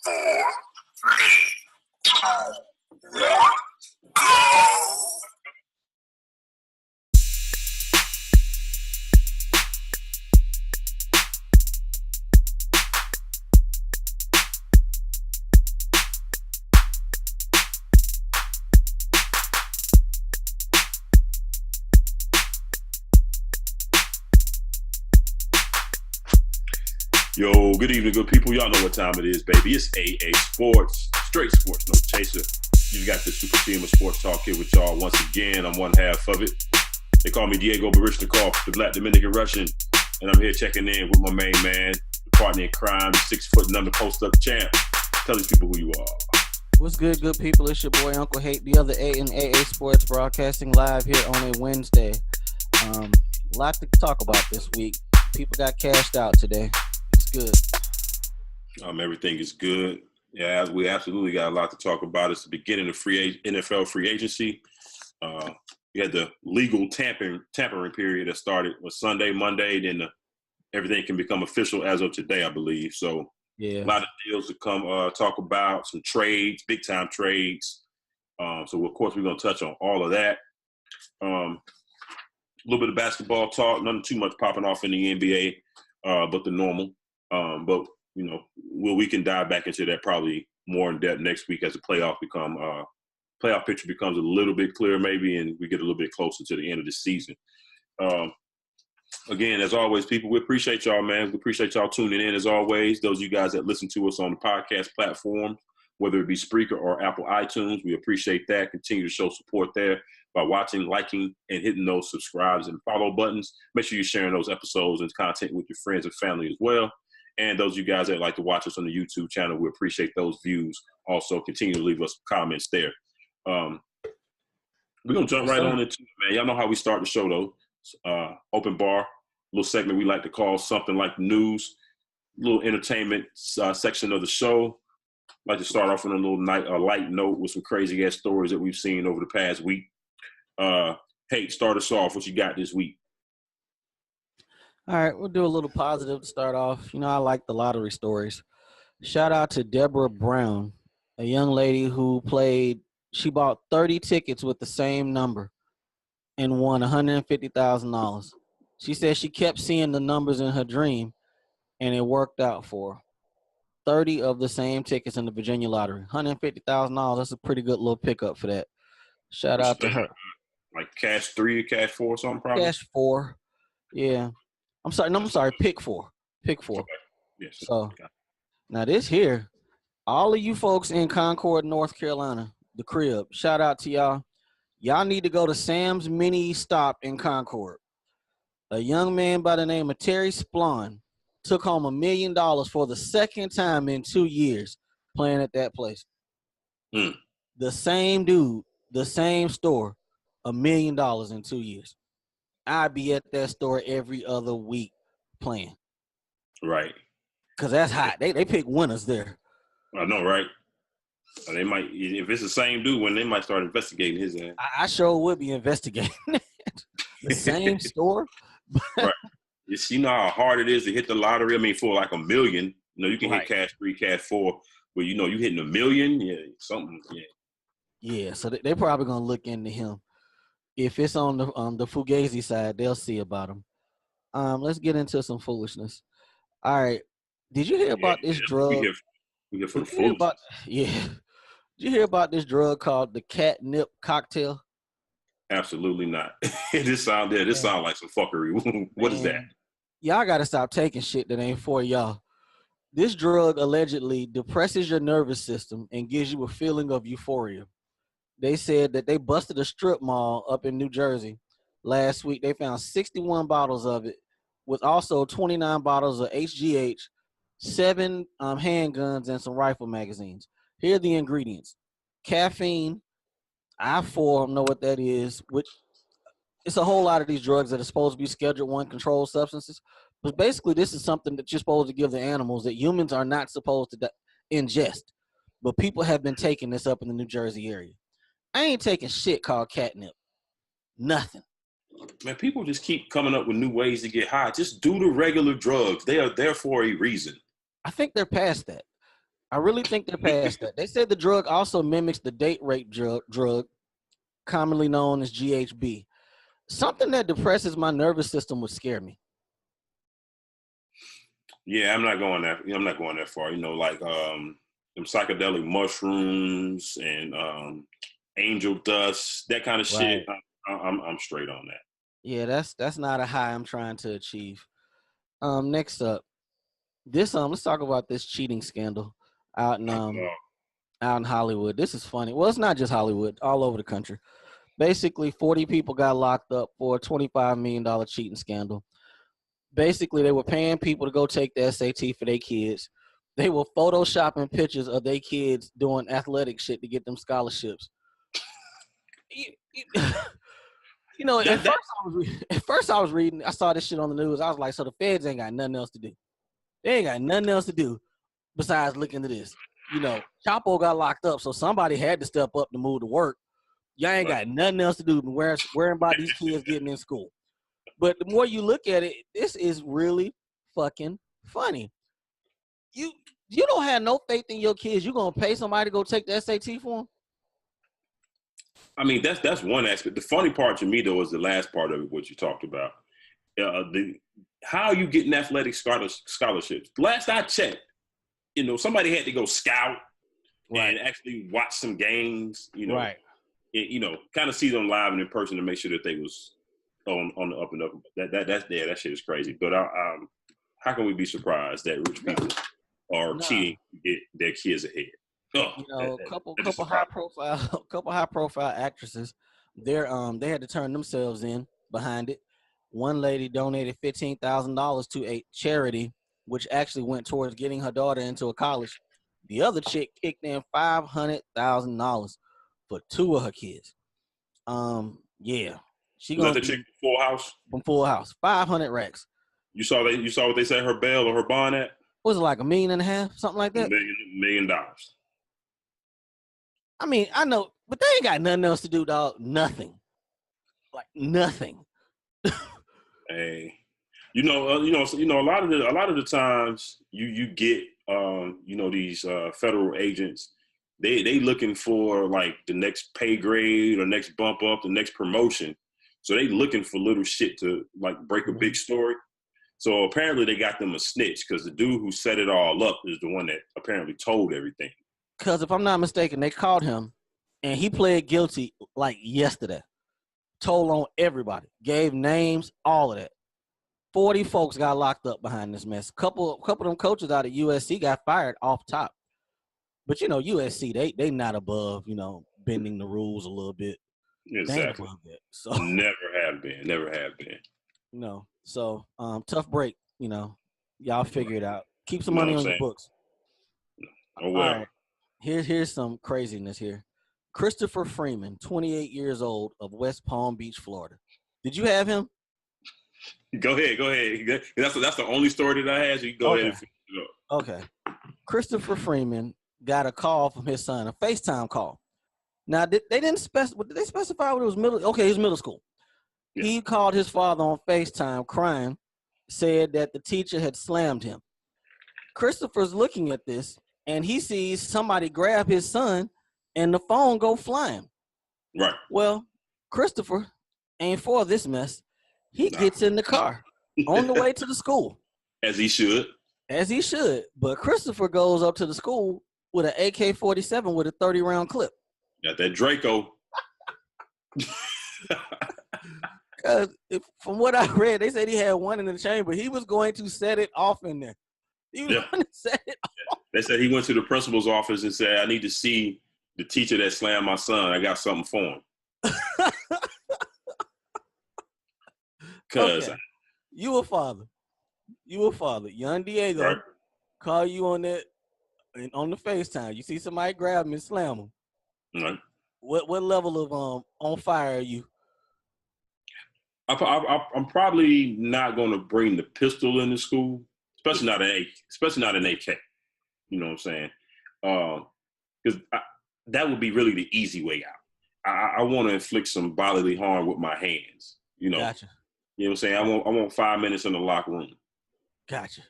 four, three, two, one, go! Yo, good evening, good people. Y'all know what time it is, baby. It's AA Sports, straight sports, no chaser. You got the super team of sports talk here with y'all once again. I'm one half of it. They call me Diego Barishnikov, the Black Dominican Russian, and I'm here checking in with my main man, the partner in crime, 6 foot and under post-up champ. Tell these people who you are. What's good, good people? It's your boy Uncle Hate, the other A in AA Sports, broadcasting live here on a Wednesday. A lot to talk about this week. People got cashed out today. Good. Everything is good. Yeah, we absolutely got a lot to talk about. It's the beginning of NFL free agency. We had the legal tampering period that started on Sunday, Monday. Then everything can become official as of today, I believe. So yeah, a lot of deals to come talk about, some trades, big time trades. So of course we're gonna touch on all of that. A little bit of basketball talk. Nothing too much popping off in the NBA, but the normal. But you know, we can dive back into that probably more in depth next week as the playoff picture becomes a little bit clearer, maybe, and we get a little bit closer to the end of the season. Again, as always, people, we appreciate y'all, man. We appreciate y'all tuning in as always. Those of you guys that listen to us on the podcast platform, whether it be Spreaker or Apple iTunes, we appreciate that. Continue to show support there by watching, liking, and hitting those subscribes and follow buttons. Make sure you're sharing those episodes and content with your friends and family as well. And those of you guys that like to watch us on the YouTube channel, we appreciate those views. Also, continue to leave us comments there. We're going to jump right on into it, man. Y'all know how we start the show, though. Open bar, little segment we like to call something like the news, little entertainment section of the show. Like to start off on a little light note with some crazy-ass stories that we've seen over the past week. Hey, start us off. What you got this week? All right, we'll do a little positive to start off. You know, I like the lottery stories. Shout out to Deborah Brown, a young lady who she bought 30 tickets with the same number and won $150,000. She said she kept seeing the numbers in her dream, and it worked out for her. 30 of the same tickets in the Virginia lottery. $150,000, that's a pretty good little pickup for that. Shout out to her. Like cash 3 or cash 4 or something, probably? Cash 4, yeah. I'm sorry, pick 4. Pick 4. Okay. Yes. So, now this here, all of you folks in Concord, North Carolina, the crib, shout out to y'all. Y'all need to go to Sam's Mini Stop in Concord. A young man by the name of Terry Splon took home $1 million for the second time in 2 years playing at that place. The same dude, the same store, $1 million in 2 years. I'd be at that store every other week playing. Right. Because that's hot. They pick winners there. I know, right? They might, if it's the same dude, when they might start investigating his ass. I sure would be investigating the same store. Right. You know how hard it is to hit the lottery? I mean, for like $1 million, you know, you can hit cash 3, cash 4, but you know, you hitting $1 million, yeah, something, yeah. Yeah, so they're probably going to look into him. If it's on the Fugazi side, they'll see about him. Let's get into some foolishness. All right. Did you hear about this drug? We here for the foolishness. Did you hear about this drug called the catnip cocktail? Absolutely not. This sound like some fuckery. What is that? Y'all got to stop taking shit that ain't for y'all. This drug allegedly depresses your nervous system and gives you a feeling of euphoria. They said that they busted a strip mall up in New Jersey last week. They found 61 bottles of it with also 29 bottles of HGH, 7 handguns, and some rifle magazines. Here are the ingredients. Caffeine, I-4, I don't know what that is. It's a whole lot of these drugs that are supposed to be Schedule I controlled substances. But basically, this is something that you're supposed to give the animals that humans are not supposed to ingest. But people have been taking this up in the New Jersey area. I ain't taking shit called catnip. Nothing. Man, people just keep coming up with new ways to get high. Just do the regular drugs. They are there for a reason. I think they're past that. I really think they're past that. They said the drug also mimics the date rape drug commonly known as GHB. Something that depresses my nervous system would scare me. Yeah, I'm not going that. I'm not going that far. Like them psychedelic mushrooms and angel dust, that kind of shit. Right. I'm straight on that. Yeah, that's not a high I'm trying to achieve. Next up, this let's talk about this cheating scandal out in out in Hollywood. This is funny. Well, it's not just Hollywood, all over the country. Basically, 40 people got locked up for a $25 million cheating scandal. Basically, they were paying people to go take the SAT for their kids. They were photoshopping pictures of their kids doing athletic shit to get them scholarships. You know, at first I was reading, I saw this shit on the news. I was like, so the feds ain't got nothing else to do. They ain't got nothing else to do besides looking at this. You know, Chapo got locked up, so somebody had to step up to move to work. Y'all ain't got nothing else to do than worrying about these kids getting in school. But the more you look at it, this is really fucking funny. You don't have no faith in your kids. You gonna pay somebody to go take the SAT for them? I mean, that's one aspect. The funny part to me, though, is the last part of it, what you talked about. How are you getting athletic scholarships? Last I checked, somebody had to go scout and actually watch some games, Right. Kind of see them live and in person to make sure that they was on the up and up. That shit is crazy. But how can we be surprised that rich people are cheating to get their kids ahead? A couple high profile actresses, they had to turn themselves in behind it. One lady donated $15,000 to a charity, which actually went towards getting her daughter into a college. The other chick kicked in $500,000 for two of her kids. Yeah, she was that the chick from Full House? From Full House, 500 racks. You saw what they said her bail or her bond at? Was it like $1.5 million, something like that? $1 million. I mean, I know, but they ain't got nothing else to do, dog. Nothing. Like nothing. Hey, a lot of the times you get these federal agents, they looking for like the next pay grade or next bump up, the next promotion. So they looking for little shit to like break a big story. So apparently they got them a snitch because the dude who set it all up is the one that apparently told everything. Because if I'm not mistaken, they called him and he pled guilty like yesterday. Told on everybody, gave names, all of that. 40 folks got locked up behind this mess. Couple of them coaches out of USC got fired off top. But USC, they not above, bending the rules a little bit. Exactly. So Never have been. So tough break, y'all figure it out. Keep some money on your books. Oh well. All right. Here's some craziness here. Christopher Freeman, 28 years old, of West Palm Beach, Florida. Did you have him? Go ahead. That's the only story that I had. So you go ahead and finish it up. Okay. Christopher Freeman got a call from his son, a FaceTime call. Now, they didn't specify. Did they specify what it was middle? Okay, it was middle school. Yeah. He called his father on FaceTime crying, said that the teacher had slammed him. Christopher's looking at this, and he sees somebody grab his son, and the phone go flying. Right. Well, Christopher ain't for this mess. He gets in the car on the way to the school. As he should. But Christopher goes up to the school with an AK-47 with a 30-round clip. Got that Draco. From what I read, they said he had one in the chamber. He was going to set it off in there. He was going to set it off. They said he went to the principal's office and said, I need to see the teacher that slammed my son. I got something for him. Okay. You a father. Young Diego, right. Call you on that on the FaceTime. You see somebody grab him and slam him. Right. What level of on fire are you? I'm probably not going to bring the pistol into school, especially not an AK. You know what I'm saying? Because that would be really the easy way out. I want to inflict some bodily harm with my hands. Gotcha. You know what I'm saying? I want 5 minutes in the locker room. Gotcha.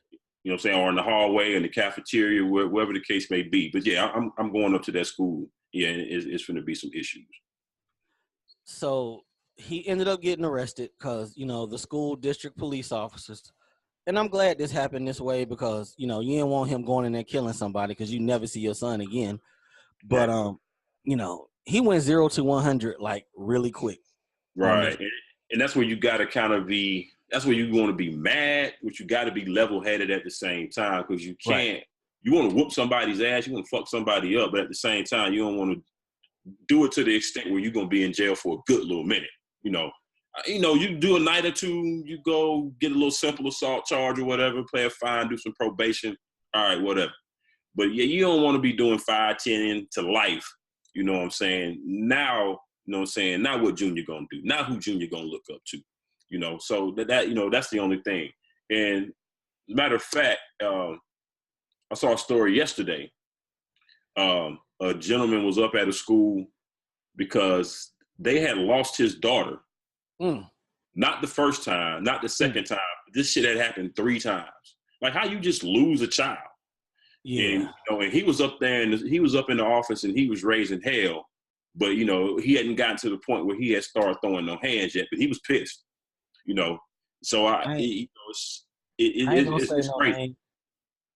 You know what I'm saying? Or in the hallway, in the cafeteria, wherever the case may be. But yeah, I'm going up to that school. Yeah, and it's going to be some issues. So he ended up getting arrested because, you know, the school district police officers. And I'm glad this happened this way because, you know, you didn't want him going in there killing somebody because you never see your son again. But, you know, he went 0 to 100 like really quick. Right. And that's where you got to kind of be, that's where you want to be mad, but you got to be level headed at the same time because you can't, Right. You want to whoop somebody's ass, you want to fuck somebody up, but at the same time, you don't want to do it to the extent where you're going to be in jail for a good little minute. You know, you do a night or two, you go get a little simple assault charge or whatever, play a fine, do some probation. All right, whatever. But yeah, you don't want to be doing 5, 10 to life. You know what I'm saying? Now, you know what I'm saying? Now what Junior going to do? Now who Junior going to look up to? You know, so that, you know, that's the only thing. And matter of fact, I saw a story yesterday. A gentleman was up at a school because they had lost his daughter. Not the first time, not the second time. This shit had happened 3 times. Like how you just lose a child. Yeah. And, you know, and he was up there and he was up in the office and he was raising hell. But, you know, he hadn't gotten to the point where he had started throwing no hands yet, but he was pissed, you know. So it's great.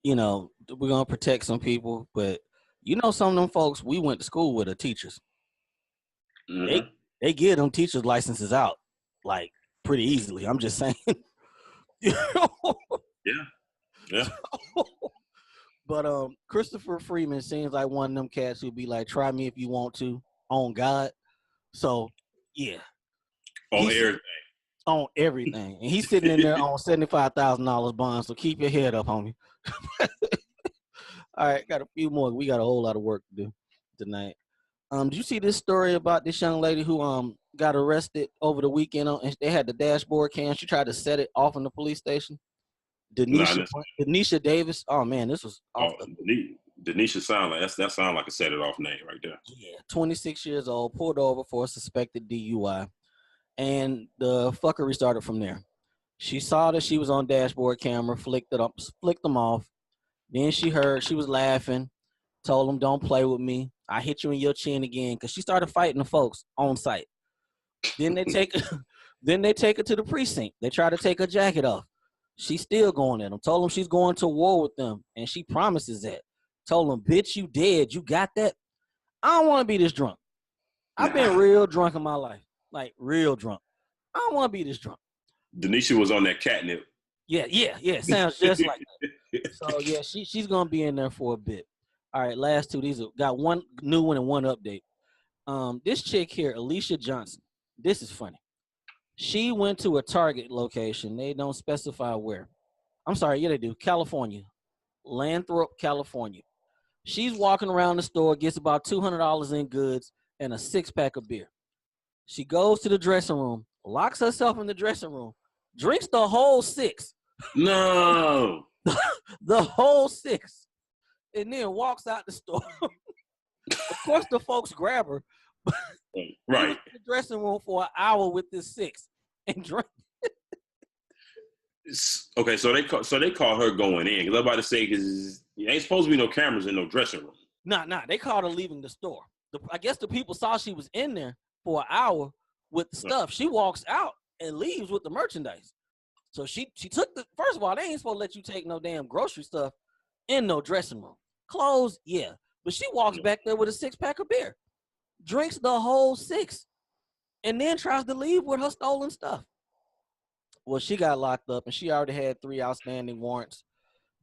You know, we're going to protect some people, but you know, some of them folks we went to school with are teachers. Mm-hmm. They get them teachers' licenses out like pretty easily. I'm just saying. Yeah. But Christopher Freeman seems like one of them cats who'd be like, try me if you want to, on God. So, yeah. On everything. On everything. And he's sitting in there on $75,000 bond, so keep your head up, homie. All right, got a few more. We got a whole lot of work to do tonight. Did you see this story about this young lady who got arrested over the weekend? And they had the dashboard cam. She tried to set it off in the police station. Denisha Davis. Oh man, this was awful. Denisha that sound like a set it off name right there. Yeah, 26 years old, pulled over for a suspected DUI, and the fuckery started from there. She saw that she was on dashboard camera, flicked them off. Then she was laughing, told them, "Don't play with me. I hit you in your chin again," because she started fighting the folks on site. Then they take her to the precinct. They try to take her jacket off. She's still going at them. Told them she's going to war with them, and she promises that. Told them, "Bitch, you dead. You got that?" I don't want to be this drunk. I've been real drunk in my life, like real drunk. I don't want to be this drunk. Denisha was on that catnip. Yeah. Sounds just like that. So yeah, she's gonna be in there for a bit. All right, last two. These got one new one and one update. This chick here, Alicia Johnson. This is funny. She went to a Target location. They don't specify where. I'm sorry, yeah, they do. California. Lathrop, California. She's walking around the store, gets about $200 in goods and a 6-pack of beer. She goes to the dressing room, locks herself in the dressing room, drinks the whole 6. No. The whole 6. And then walks out the store. Of course, the folks grab her. Right. In the dressing room for an hour with this 6 and drink. Okay, so they caught her going in. Cause I'm about to say, because ain't supposed to be no cameras in no dressing room. Nah. They caught her leaving the store. I guess the people saw she was in there for an hour with the stuff. She walks out and leaves with the merchandise. So she took the. First of all, they ain't supposed to let you take no damn grocery stuff in no dressing room. Clothes, yeah, but she walks back there with a 6-pack of beer, drinks the whole 6, and then tries to leave with her stolen stuff. Well, she got locked up, and she already had 3 outstanding warrants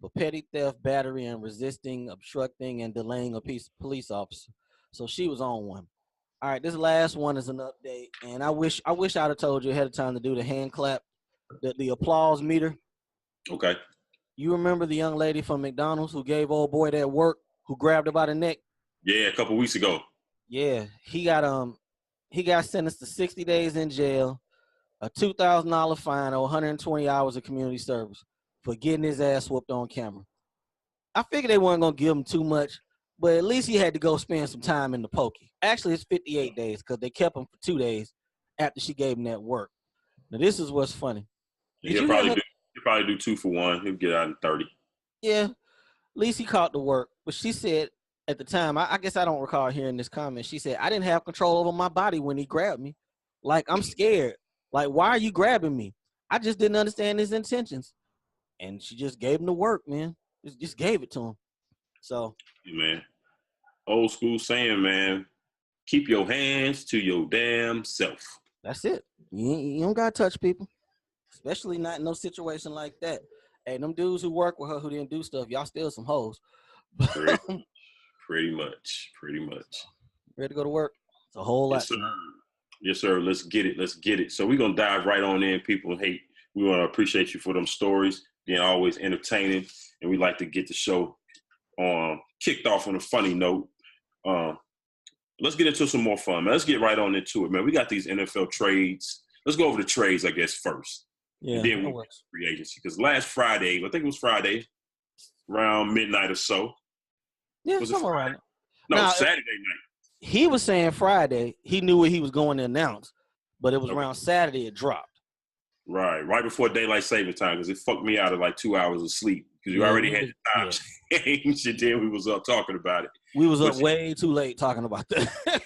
for petty theft, battery, and resisting, obstructing, and delaying a police officer. So she was on one. All right, this last one is an update, and I wish I'd have told you ahead of time to do the hand clap, the applause meter. Okay. You remember the young lady from McDonald's who gave old boy that work, who grabbed her by the neck? Yeah, a couple weeks ago. Yeah, he got sentenced to 60 days in jail, a $2,000 fine, or 120 hours of community service for getting his ass whooped on camera. I figured they weren't gonna give him too much, but at least he had to go spend some time in the pokey. Actually, it's 58 days because they kept him for 2 days after she gave him that work. Now, this is what's funny. He'll probably do 2 for 1. He'll get out in 30. Yeah, at least he caught the work. But she said at the time, I guess I don't recall hearing this comment. She said, I didn't have control over my body when he grabbed me. Like, I'm scared. Like, why are you grabbing me? I just didn't understand his intentions. And she just gave him the work, man. Just gave it to him. So, Yeah, man. Old school saying, man, keep your hands to your damn self. that's it. You don't got to touch people, especially not in no situation like that. Hey, them dudes who work with her who didn't do stuff, y'all still some hoes. Pretty much. Ready to go to work? It's a whole lot. Yes, sir. Yes, sir. Let's get it. So we're going to dive right on in. People hate. We want to appreciate you for them stories, being always entertaining. And we like to get the show kicked off on a funny note. Let's get into some more fun, man. Let's get right on into it, man. We got these NFL trades. Let's go over the trades, I guess, first. Yeah, and then we free agency. Because last Friday, I think it was Friday, around midnight or so. Yeah, was somewhere around it. No, Now, Saturday night. He was saying Friday he knew what he was going to announce, but it was around Saturday it dropped. Right before daylight saving time, because it fucked me out of like 2 hours of sleep because you already had the time change, and then we was up talking about it. We was up way too late talking about that.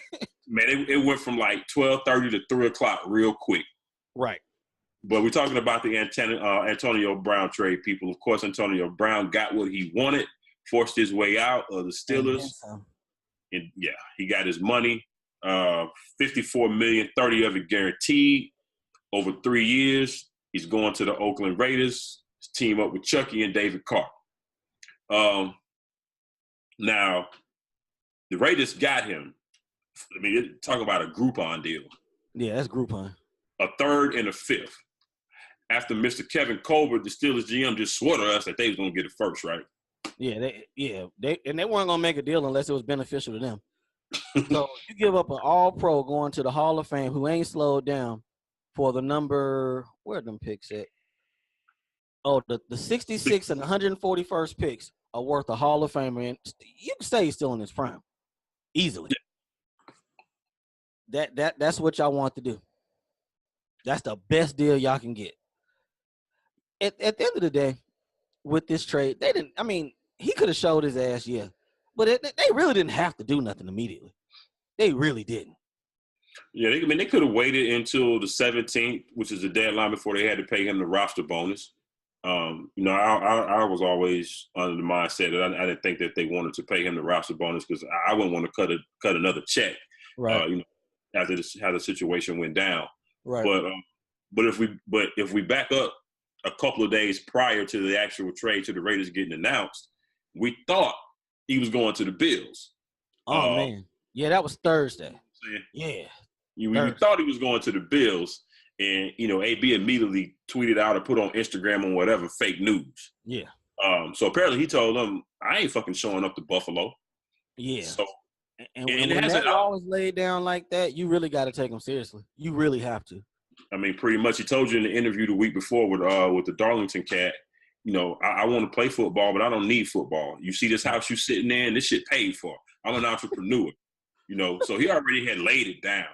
Man, it went from like 12:30 to 3 o'clock real quick. Right. But we're talking about the Antonio Brown trade, people. Of course, Antonio Brown got what he wanted, forced his way out of the Steelers. And yeah, he got his money, $54 million, 30 of it guaranteed over 3 years. He's going to the Oakland Raiders, team up with Chucky and David Carr. Now, the Raiders got him. I mean, talk about a Groupon deal. Yeah, that's Groupon. A third and a fifth. After Mr. Kevin Colbert, the Steelers GM, just swore to us that they was going to get it first, right? Yeah, they weren't gonna make a deal unless it was beneficial to them. So you give up an All-Pro going to the Hall of Fame who ain't slowed down for the number, where are them picks at? Oh, the 66 and 141st picks are worth a Hall of Famer, and you can say he's still in his prime easily. Yeah. That's what y'all want to do. That's the best deal y'all can get. At the end of the day, with this trade, they didn't. I mean, he could have showed his ass, yeah, but they really didn't have to do nothing immediately. They really didn't. Yeah, they could have waited until the 17th, which is the deadline before they had to pay him the roster bonus. I was always under the mindset that I didn't think that they wanted to pay him the roster bonus because I wouldn't want to cut another check. Right. After how the situation went down. Right. But if we back up a couple of days prior to the actual trade to the Raiders getting announced, we thought he was going to the Bills. Oh man, yeah, that was Thursday. Yeah, you thought he was going to the Bills, and AB immediately tweeted out or put on Instagram or whatever fake news. Yeah. So apparently he told them, I ain't fucking showing up to Buffalo. Yeah. So and when that law is laid down like that, you really got to take them seriously. You really have to. I mean, pretty much. He told you in the interview the week before with the Darlington cat, I want to play football, but I don't need football. You see this house you sitting in, this shit paid for. I'm an entrepreneur. So he already had laid it down.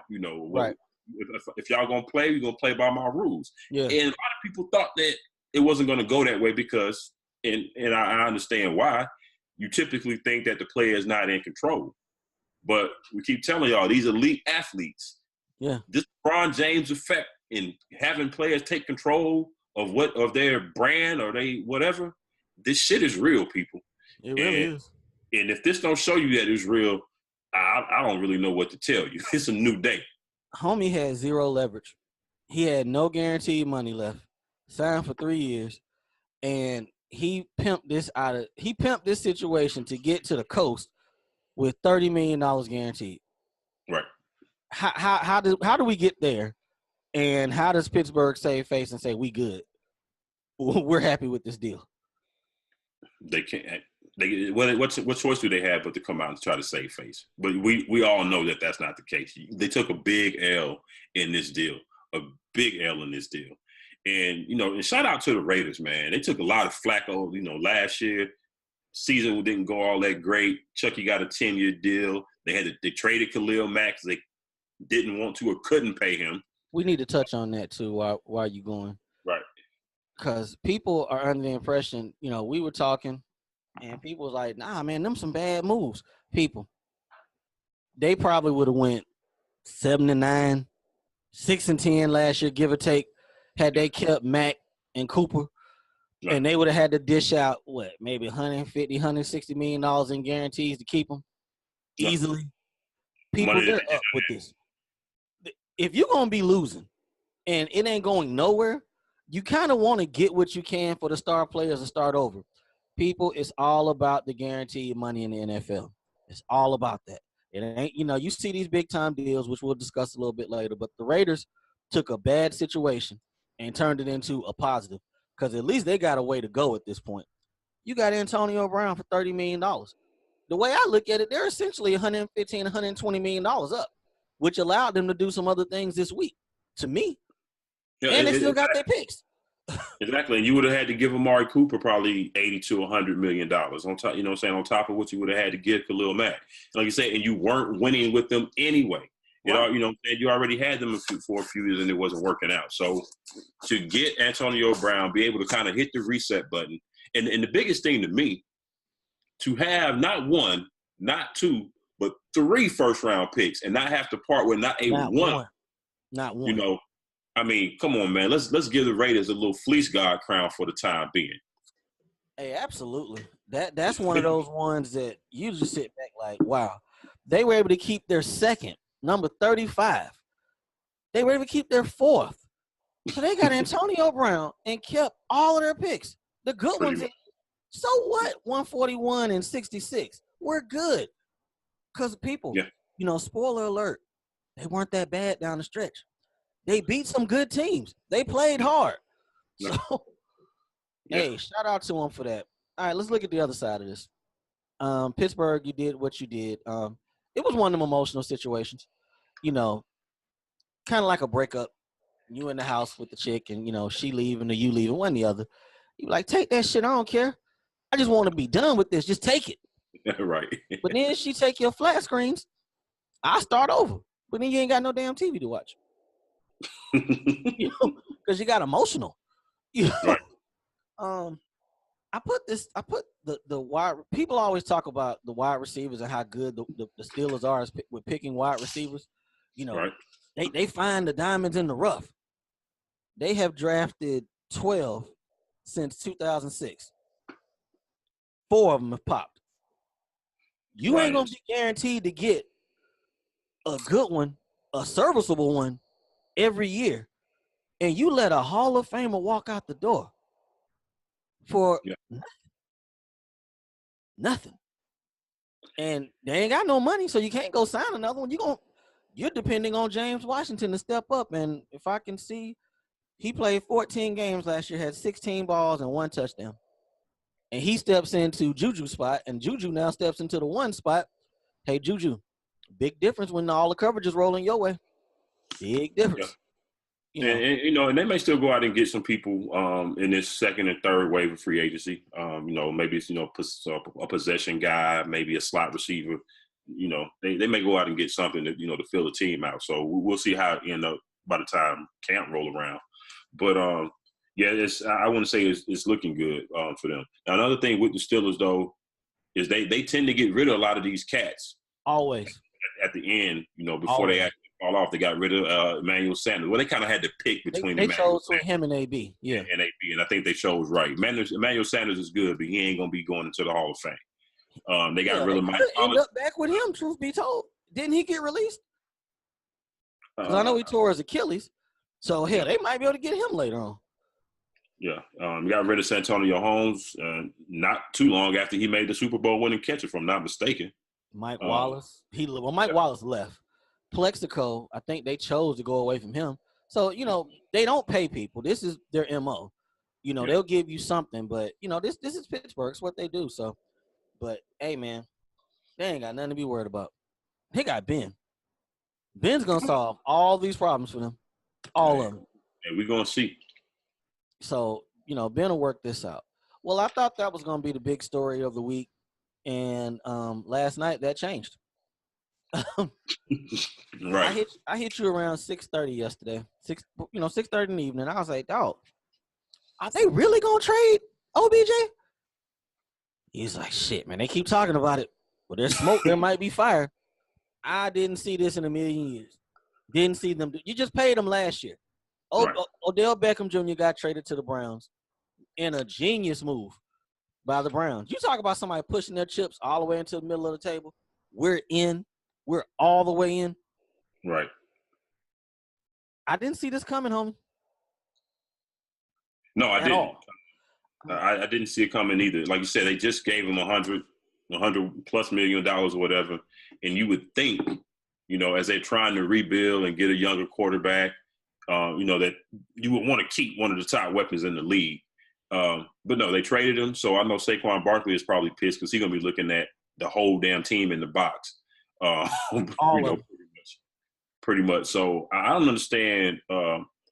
Right. If y'all gonna play, you're gonna play by my rules. Yeah. And a lot of people thought that it wasn't gonna go that way because, and I understand why. You typically think that the player is not in control, but we keep telling y'all these elite athletes. Yeah. This LeBron James effect in having players take control of their brand or they whatever. This shit is real, people. It really is. And if this don't show you that it's real, I don't really know what to tell you. It's a new day. Homie had zero leverage. He had no guaranteed money left. Signed for 3 years, and he pimped this situation to get to the coast with $30 million guaranteed. Right. How do we get there? And how does Pittsburgh save face and say we good? We're happy with this deal. They can't. What choice do they have but to come out and try to save face? But we all know that that's not the case. They took a big L in this deal, and and shout out to the Raiders, man. They took a lot of flack over, last year. Season didn't go all that great. Chucky got a 10-year deal. They traded Khalil Mack because they didn't want to or couldn't pay him. We need to touch on that too. While you going, right? Because people are under the impression, we were talking And people was like, nah, man, them some bad moves. People, they probably would have went 7-9, 6-10 last year, give or take, had they kept Mac and Cooper. Right. And they would have had to dish out, what, maybe $150, $160 million in guarantees to keep them easily. People, Money they're that they up with this. If you're going to be losing and it ain't going nowhere, you kind of want to get what you can for the star players to start over. People, it's all about the guaranteed money in the NFL. It's all about that. It ain't, you see these big time deals, which we'll discuss a little bit later, but the Raiders took a bad situation and turned it into a positive because at least they got a way to go at this point. You got Antonio Brown for $30 million. The way I look at it, they're essentially $115, $120 million up, which allowed them to do some other things this week, to me. Yeah, and they still got their picks. Exactly. And you would have had to give Amari Cooper probably $80 to $100 million on top, you know what I'm saying, on top of what you would have had to give Khalil Mack. Like you said, and you weren't winning with them anyway. Right. You already had them for a few years and it wasn't working out. So to get Antonio Brown, be able to kind of hit the reset button, and the biggest thing to me, to have not one, not two, but 3 first-round picks and not have to part with not one. Not one. I mean, come on, man. Let's give the Raiders a little fleece guard crown for the time being. Hey, absolutely. That's one of those ones that you just sit back like, wow. They were able to keep their second, number 35. They were able to keep their 4th. So they got Antonio Brown and kept all of their picks. The good ones. So what? 141 and 66. We're good. Because people, spoiler alert, they weren't that bad down the stretch. They beat some good teams. They played hard. So, hey, shout out to them for that. All right, let's look at the other side of this. Pittsburgh, you did what you did. It was one of them emotional situations. Kind of like a breakup. You in the house with the chick and, she leaving or you leaving, one or the other. You like, take that shit. I don't care. I just want to be done with this. Just take it. Right. But then she take your flat screens. I start over. But then you ain't got no damn TV to watch. Because you got emotional. Right. I put the wide. People always talk about the wide receivers and how good the Steelers are with picking wide receivers. Right. They find the diamonds in the rough. They have drafted 12 since 2006. 4 of them have popped. You ain't gonna be guaranteed to get a good one, a serviceable one, every year, and you let a Hall of Famer walk out the door for nothing. And they ain't got no money, so you can't go sign another one. You're depending on James Washington to step up. And if I can see, he played 14 games last year, had 16 balls and 1 touchdown. And he steps into Juju's spot, and Juju now steps into the 1 spot. Hey, Juju, big difference when all the coverage is rolling your way. Big difference. Yeah. And they may still go out and get some people in this second and third wave of free agency. Maybe it's a possession guy, maybe a slot receiver. They may go out and get something to to fill the team out. So we'll see how it ends up by the time camp roll around. But I want to say it's looking good for them. Now, another thing with the Steelers though is they tend to get rid of a lot of these cats always at the end. Before they actually fall off, they got rid of Emmanuel Sanders. Well, they kind of had to pick between they chose between him and AB. Yeah, and AB, and I think they chose right. Emmanuel Sanders is good, but he ain't gonna be going into the Hall of Fame. They got rid of Mike Collins. End up back with him. Truth be told, didn't he get released? Because I know he tore his Achilles. So hell, they might be able to get him later on. Yeah, got rid of Santonio Holmes not too long after he made the Super Bowl winning catch, if I'm not mistaken. Mike Wallace. Mike Wallace left. Plexico, I think they chose to go away from him. So, they don't pay people. This is their MO. They'll give you something, but, this is Pittsburgh. It's what they do. So, but, hey, man, they ain't got nothing to be worried about. They got Ben. Ben's going to solve all these problems for them. All of them. And we're going to see. So, Ben will work this out. Well, I thought that was going to be the big story of the week. And last night that changed. Right. I hit you around 6:30 yesterday. 6:30 in the evening. I was like, dog, are they really gonna trade OBJ? He's like, shit, man. They keep talking about it. Well, there's smoke. There might be fire. I didn't see this in a million years. Didn't see them. You just paid them last year. Right. Odell Beckham Jr. got traded to the Browns in a genius move by the Browns. You talk about somebody pushing their chips all the way into the middle of the table. We're in. We're all the way in. Right. I didn't see this coming, homie. No, I didn't. All. I didn't see it coming either. Like you said, they just gave him $100+ million or whatever, and you would think, as they're trying to rebuild and get a younger quarterback, that you would want to keep one of the top weapons in the league. But no, they traded him. So I know Saquon Barkley is probably pissed because he's gonna be looking at the whole damn team in the box. Pretty much. So I don't understand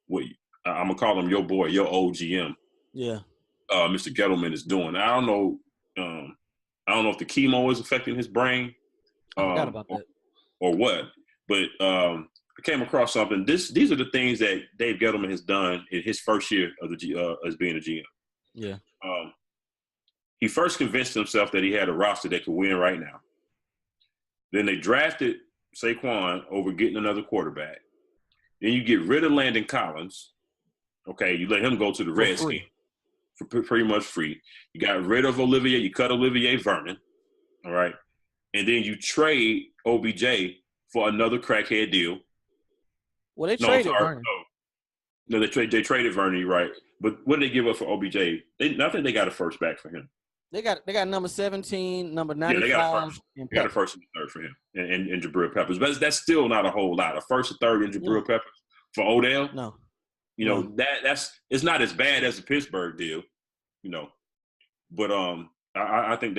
what I'm gonna call him your boy, your OGM. Yeah. Mr. Gettleman is doing. I don't know if the chemo is affecting his brain, I forgot about that. or what. But I came across something. These are the things that Dave Gettleman has done in his first year of as being a GM. Yeah. He first convinced himself that he had a roster that could win right now. Then they drafted Saquon over getting another quarterback. Then you get rid of Landon Collins. Okay, you let him go to the Redskins for pretty much free. You got rid of Olivier. You cut Olivier Vernon. All right. And then you trade OBJ for another crackhead deal. Well, they traded Vernon. No, they traded Vernon, you're right. But what did they give up for OBJ? I think they got a first back for him. They got number 17, number 95. They got a first and a third for him and Jabril Peppers. But that's still not a whole lot. A first and third and Jabril Peppers for Odell? No. That's it's not as bad as the Pittsburgh deal, But I think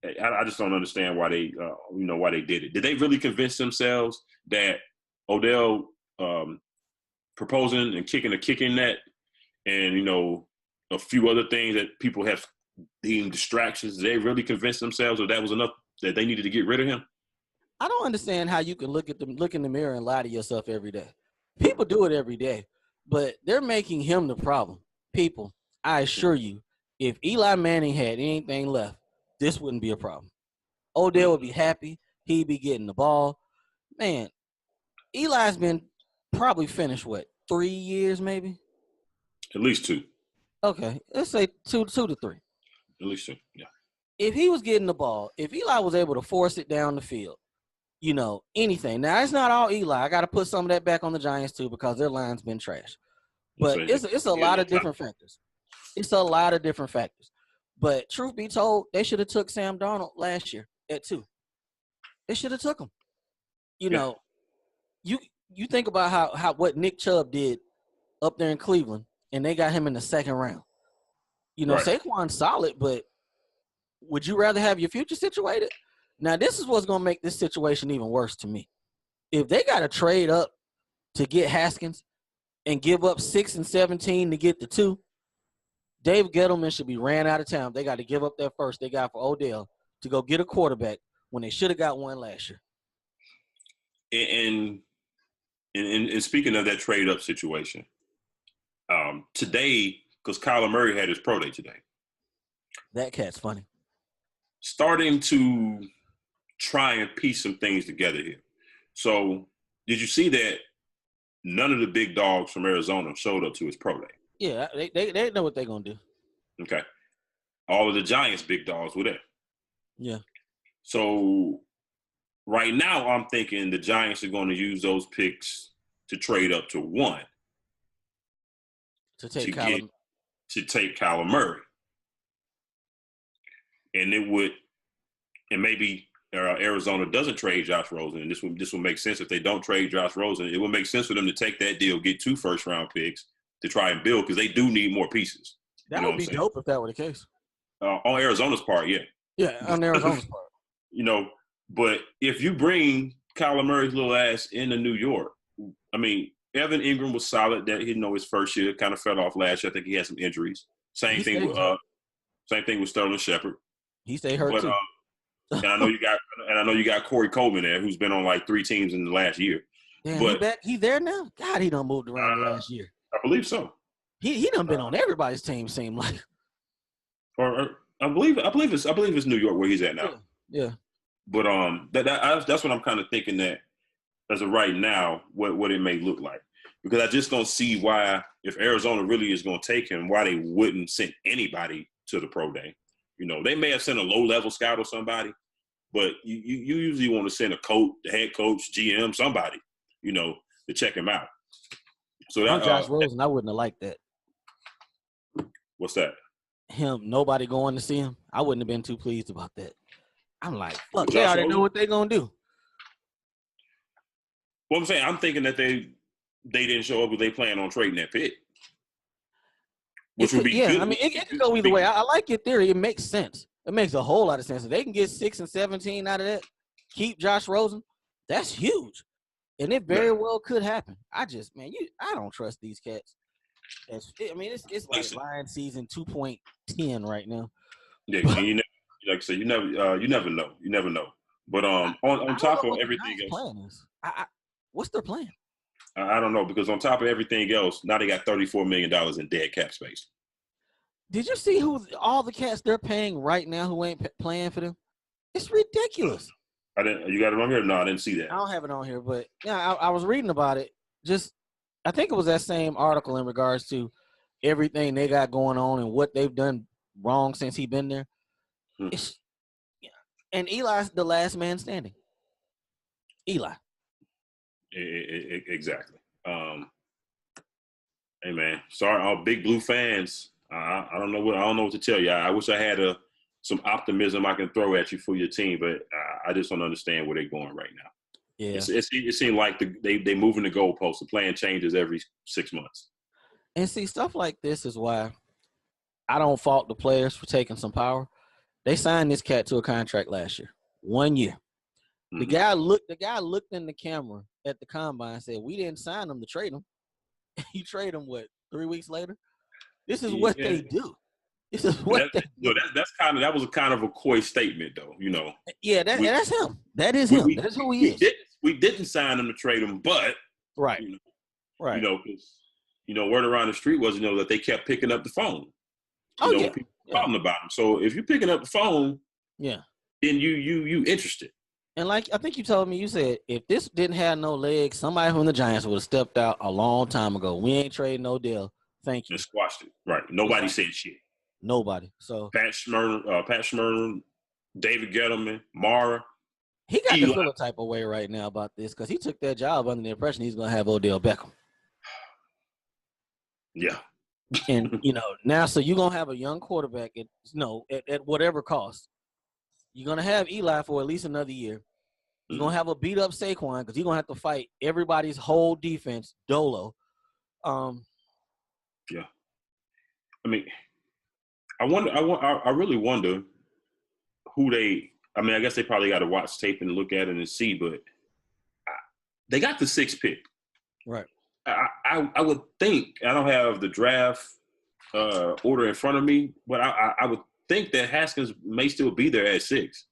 I just don't understand why they why they did it. Did they really convince themselves that Odell proposing and kicking a kick in net and a few other things that people have deemed distractions, did they really convince themselves that that was enough, that they needed to get rid of him? I don't understand how you can look in the mirror and lie to yourself every day. People do it every day, but they're making him the problem. People, I assure you, if Eli Manning had anything left, this wouldn't be a problem. Odell would be happy. He'd be getting the ball. Man, Eli's been probably finished, 3 years maybe? At least 2. Okay, let's say 2 to 3. At least 2, yeah. If he was getting the ball, if Eli was able to force it down the field, anything. Now, it's not all Eli. I got to put some of that back on the Giants, too, because their line's been trash. But it's a lot of different factors. It's a lot of different factors. But truth be told, they should have took Sam Darnold last year at 2. They should have took him. You think about how what Nick Chubb did up there in Cleveland, and they got him in the second round. Right. Saquon's solid, but would you rather have your future situated? Now, this is what's going to make this situation even worse to me. If they got to trade up to get Haskins and give up 6 and 17 to get the 2, Dave Gettleman should be ran out of town. They got to give up that first they got for Odell to go get a quarterback when they should have got one last year. And speaking of that trade-up situation, today, because Kyler Murray had his pro day today. That cat's funny. Starting to try and piece some things together here. So, did you see that none of the big dogs from Arizona showed up to his pro day? Yeah, they know what they're going to do. Okay. All of the Giants' big dogs were there. Yeah. So, right now, I'm thinking the Giants are going to use those picks to trade up to 1. To take Kyler Murray. And maybe Arizona doesn't trade Josh Rosen, and this will make sense if they don't trade Josh Rosen. It would make sense for them to take that deal, get 2 first-round picks to try and build, because they do need more pieces. That would be dope if that were the case. On Arizona's part, yeah. Yeah, on Arizona's part. But if you bring Kyler Murray's little ass into New York, I mean, Evan Ingram was solid. That his first year kind of fell off last year. I think he had some injuries. Same thing with Sterling Shepard. He stayed hurt too. And I know you got Corey Coleman there, who's been on like 3 teams in the last year. Damn, he there now? God, he done moved around the last year. I believe so. He done been on everybody's team, seemed like. Or I believe it's New York where he's at now. Yeah. But that's what I'm kind of thinking that as of right now, what it may look like. Because I just don't see why, if Arizona really is going to take him, why they wouldn't send anybody to the pro day. You know, they may have sent a low-level scout or somebody, but you usually want to send a coach, the head coach, GM, somebody, you know, to check him out. So I'm Josh Rosen. I wouldn't have liked that. What's that? Nobody going to see him. I wouldn't have been too pleased about that. I'm like, fuck, Josh they already Rosen? know what they're going to do. Well, I'm saying, I'm thinking that they didn't show up because they plan on trading that pick. Which would be good. I mean, it could go either way. I like your theory. It makes sense. It makes a whole lot of sense. If they can get 6 and 17 out of that, keep Josh Rosen, that's huge. And it very well could happen. I don't trust these cats. It's like Lion season 2.10 right now. Yeah, and you never, like I said, you never know. You never know. But on top of everything else, what's their plan? I don't know, because on top of everything else, now they got $34 million in dead cap space. Did you see who all the cats they're paying right now who ain't playing for them? It's ridiculous. I didn't. You got it on here? No, I didn't see that. I don't have it on here, but yeah, I was reading about it. I think it was that same article in regards to everything they got going on and what they've done wrong since he's been there. And Eli's the last man standing. Eli. Exactly. Hey man, sorry, all Big Blue fans. I don't know what to tell you. I wish I had some optimism I can throw at you for your team, but I just don't understand where they're going right now. Yeah, it seemed like they moving the goalposts. The plan changes every 6 months. And see, stuff like this is why I don't fault the players for taking some power. They signed this cat to a contract last year, 1 year. Mm-hmm. The guy looked in the camera at the combine and said, "We didn't sign him to trade him." You trade him 3 weeks later? This is what they do. This is what they do. That was a kind of a coy statement, though. You know. Yeah, that's him. That is him. That's who he is. We didn't sign him to trade him, but right, right. You know, because word around the street was that they kept picking up the phone. People talking about him. So if you're picking up the phone, then you interested. And like I think you told me, you said if this didn't have no legs, somebody from the Giants would have stepped out a long time ago. We ain't trading no deal. Thank you. And squashed it. Right. Nobody said shit. Nobody. So Pat Shmurda, David Gettleman, Mara. He got to feel a type of way right now about this because he took that job under the impression he's going to have Odell Beckham. Yeah. And, now so you're going to have a young quarterback at whatever cost. You're going to have Eli for at least another year. You're going to have a beat-up Saquon because you're going to have to fight everybody's whole defense, Dolo. Yeah. I mean, I really wonder who I guess they probably got to watch tape and look at it and see, but they got the 6th pick. Right. I would think, I don't have the draft order in front of me, but I would think that Haskins may still be there at 6.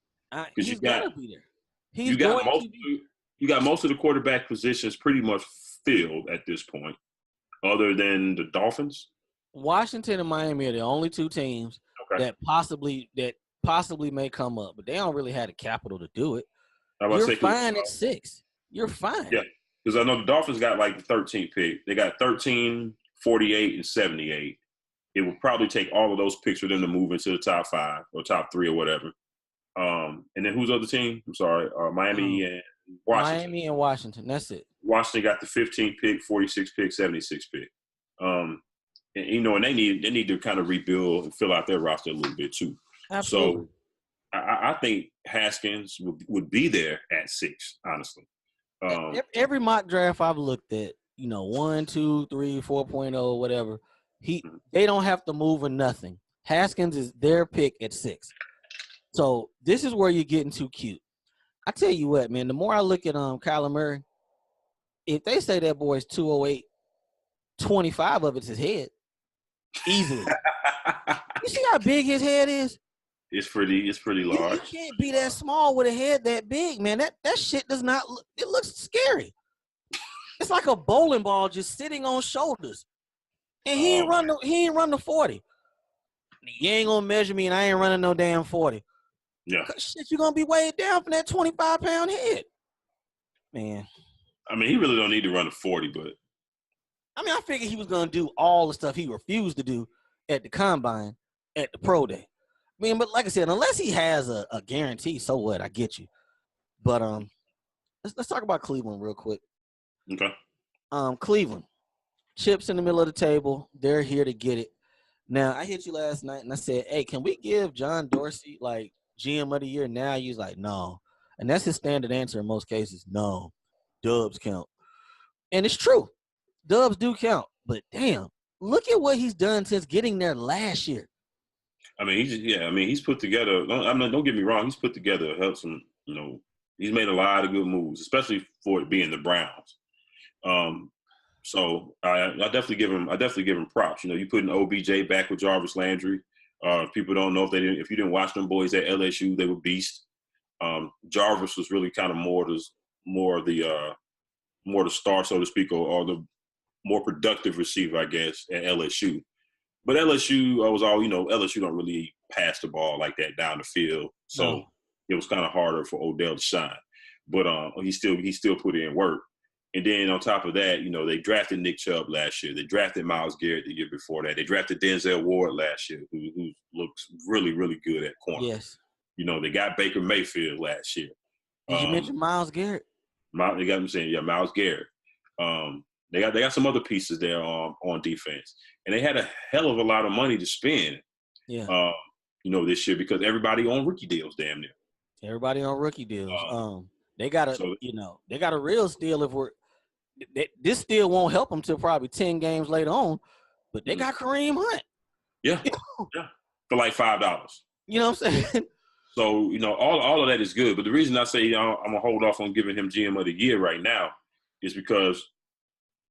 He's got to be there. You got most of the quarterback positions pretty much filled at this point, other than the Dolphins. Washington and Miami are the only 2 teams that possibly may come up, but they don't really have the capital to do it. You're fine at 6. You're fine. Yeah, because I know the Dolphins got like the 13th pick. They got 13, 48, and 78. It would probably take all of those picks for them to move into the top 5 or top 3 or whatever. And then who's the other team? I'm sorry, Miami and Washington. Miami and Washington. That's it. Washington got the 15th pick, 46th pick, 76th pick. And they need to kind of rebuild and fill out their roster a little bit too. Absolutely. So I think Haskins would be there at 6, honestly. Every mock draft I've looked at, 1, 2, 3, 4.0, whatever, they don't have to move or nothing. Haskins is their pick at 6. So this is where you're getting too cute. I tell you what, man, the more I look at Kyler Murray, if they say that boy's 208, 25 of it's his head. Easily. You see how big his head is? It's pretty large. You can't be that small with a head that big, man. That shit does not look – it looks scary. It's like a bowling ball just sitting on shoulders. And he ain't run the 40. You ain't gonna measure me, and I ain't running no damn 40. Yeah. Shit, you're gonna be weighed down from that 25-pound head, man. I mean, he really don't need to run a 40, but I mean, I figured he was gonna do all the stuff he refused to do at the combine, at the pro day. I mean, but like I said, unless he has a guarantee, so what? I get you. But let's talk about Cleveland real quick. okay. Cleveland, chips in the middle of the table. They're here to get it. Now, I hit you last night and I said, hey, can we give John Dorsey like GM of the year now? He was like, no. And that's his standard answer in most cases. No. Dubs count. And it's true. Dubs do count. But damn, look at what he's done since getting there last year. I mean, he's put together. Don't get me wrong. He's put together some. He's made a lot of good moves, especially for it being the Browns. So I definitely give him props. You putting OBJ back with Jarvis Landry. If people don't know, if you didn't watch them boys at LSU, they were beasts. Jarvis was really kind of more the star, so to speak, or the more productive receiver, I guess, at LSU. But LSU LSU don't really pass the ball like that down the field, so it was kind of harder for Odell to shine. But he still put in work. And then on top of that, they drafted Nick Chubb last year. They drafted Myles Garrett the year before that. They drafted Denzel Ward last year, who looks really, really good at corner. Yes. They got Baker Mayfield last year. Did you mention Myles Garrett? They got him saying, yeah, Myles Garrett. They got some other pieces there on defense, and they had a hell of a lot of money to spend. Yeah. This year because everybody on rookie deals, damn near. Everybody on rookie deals. They got a real steal. This still won't help them till probably 10 games later on, but they got Kareem Hunt. Yeah, yeah, for like $5. You know what I'm saying? So all of that is good, but the reason I say I'm gonna hold off on giving him GM of the year right now is because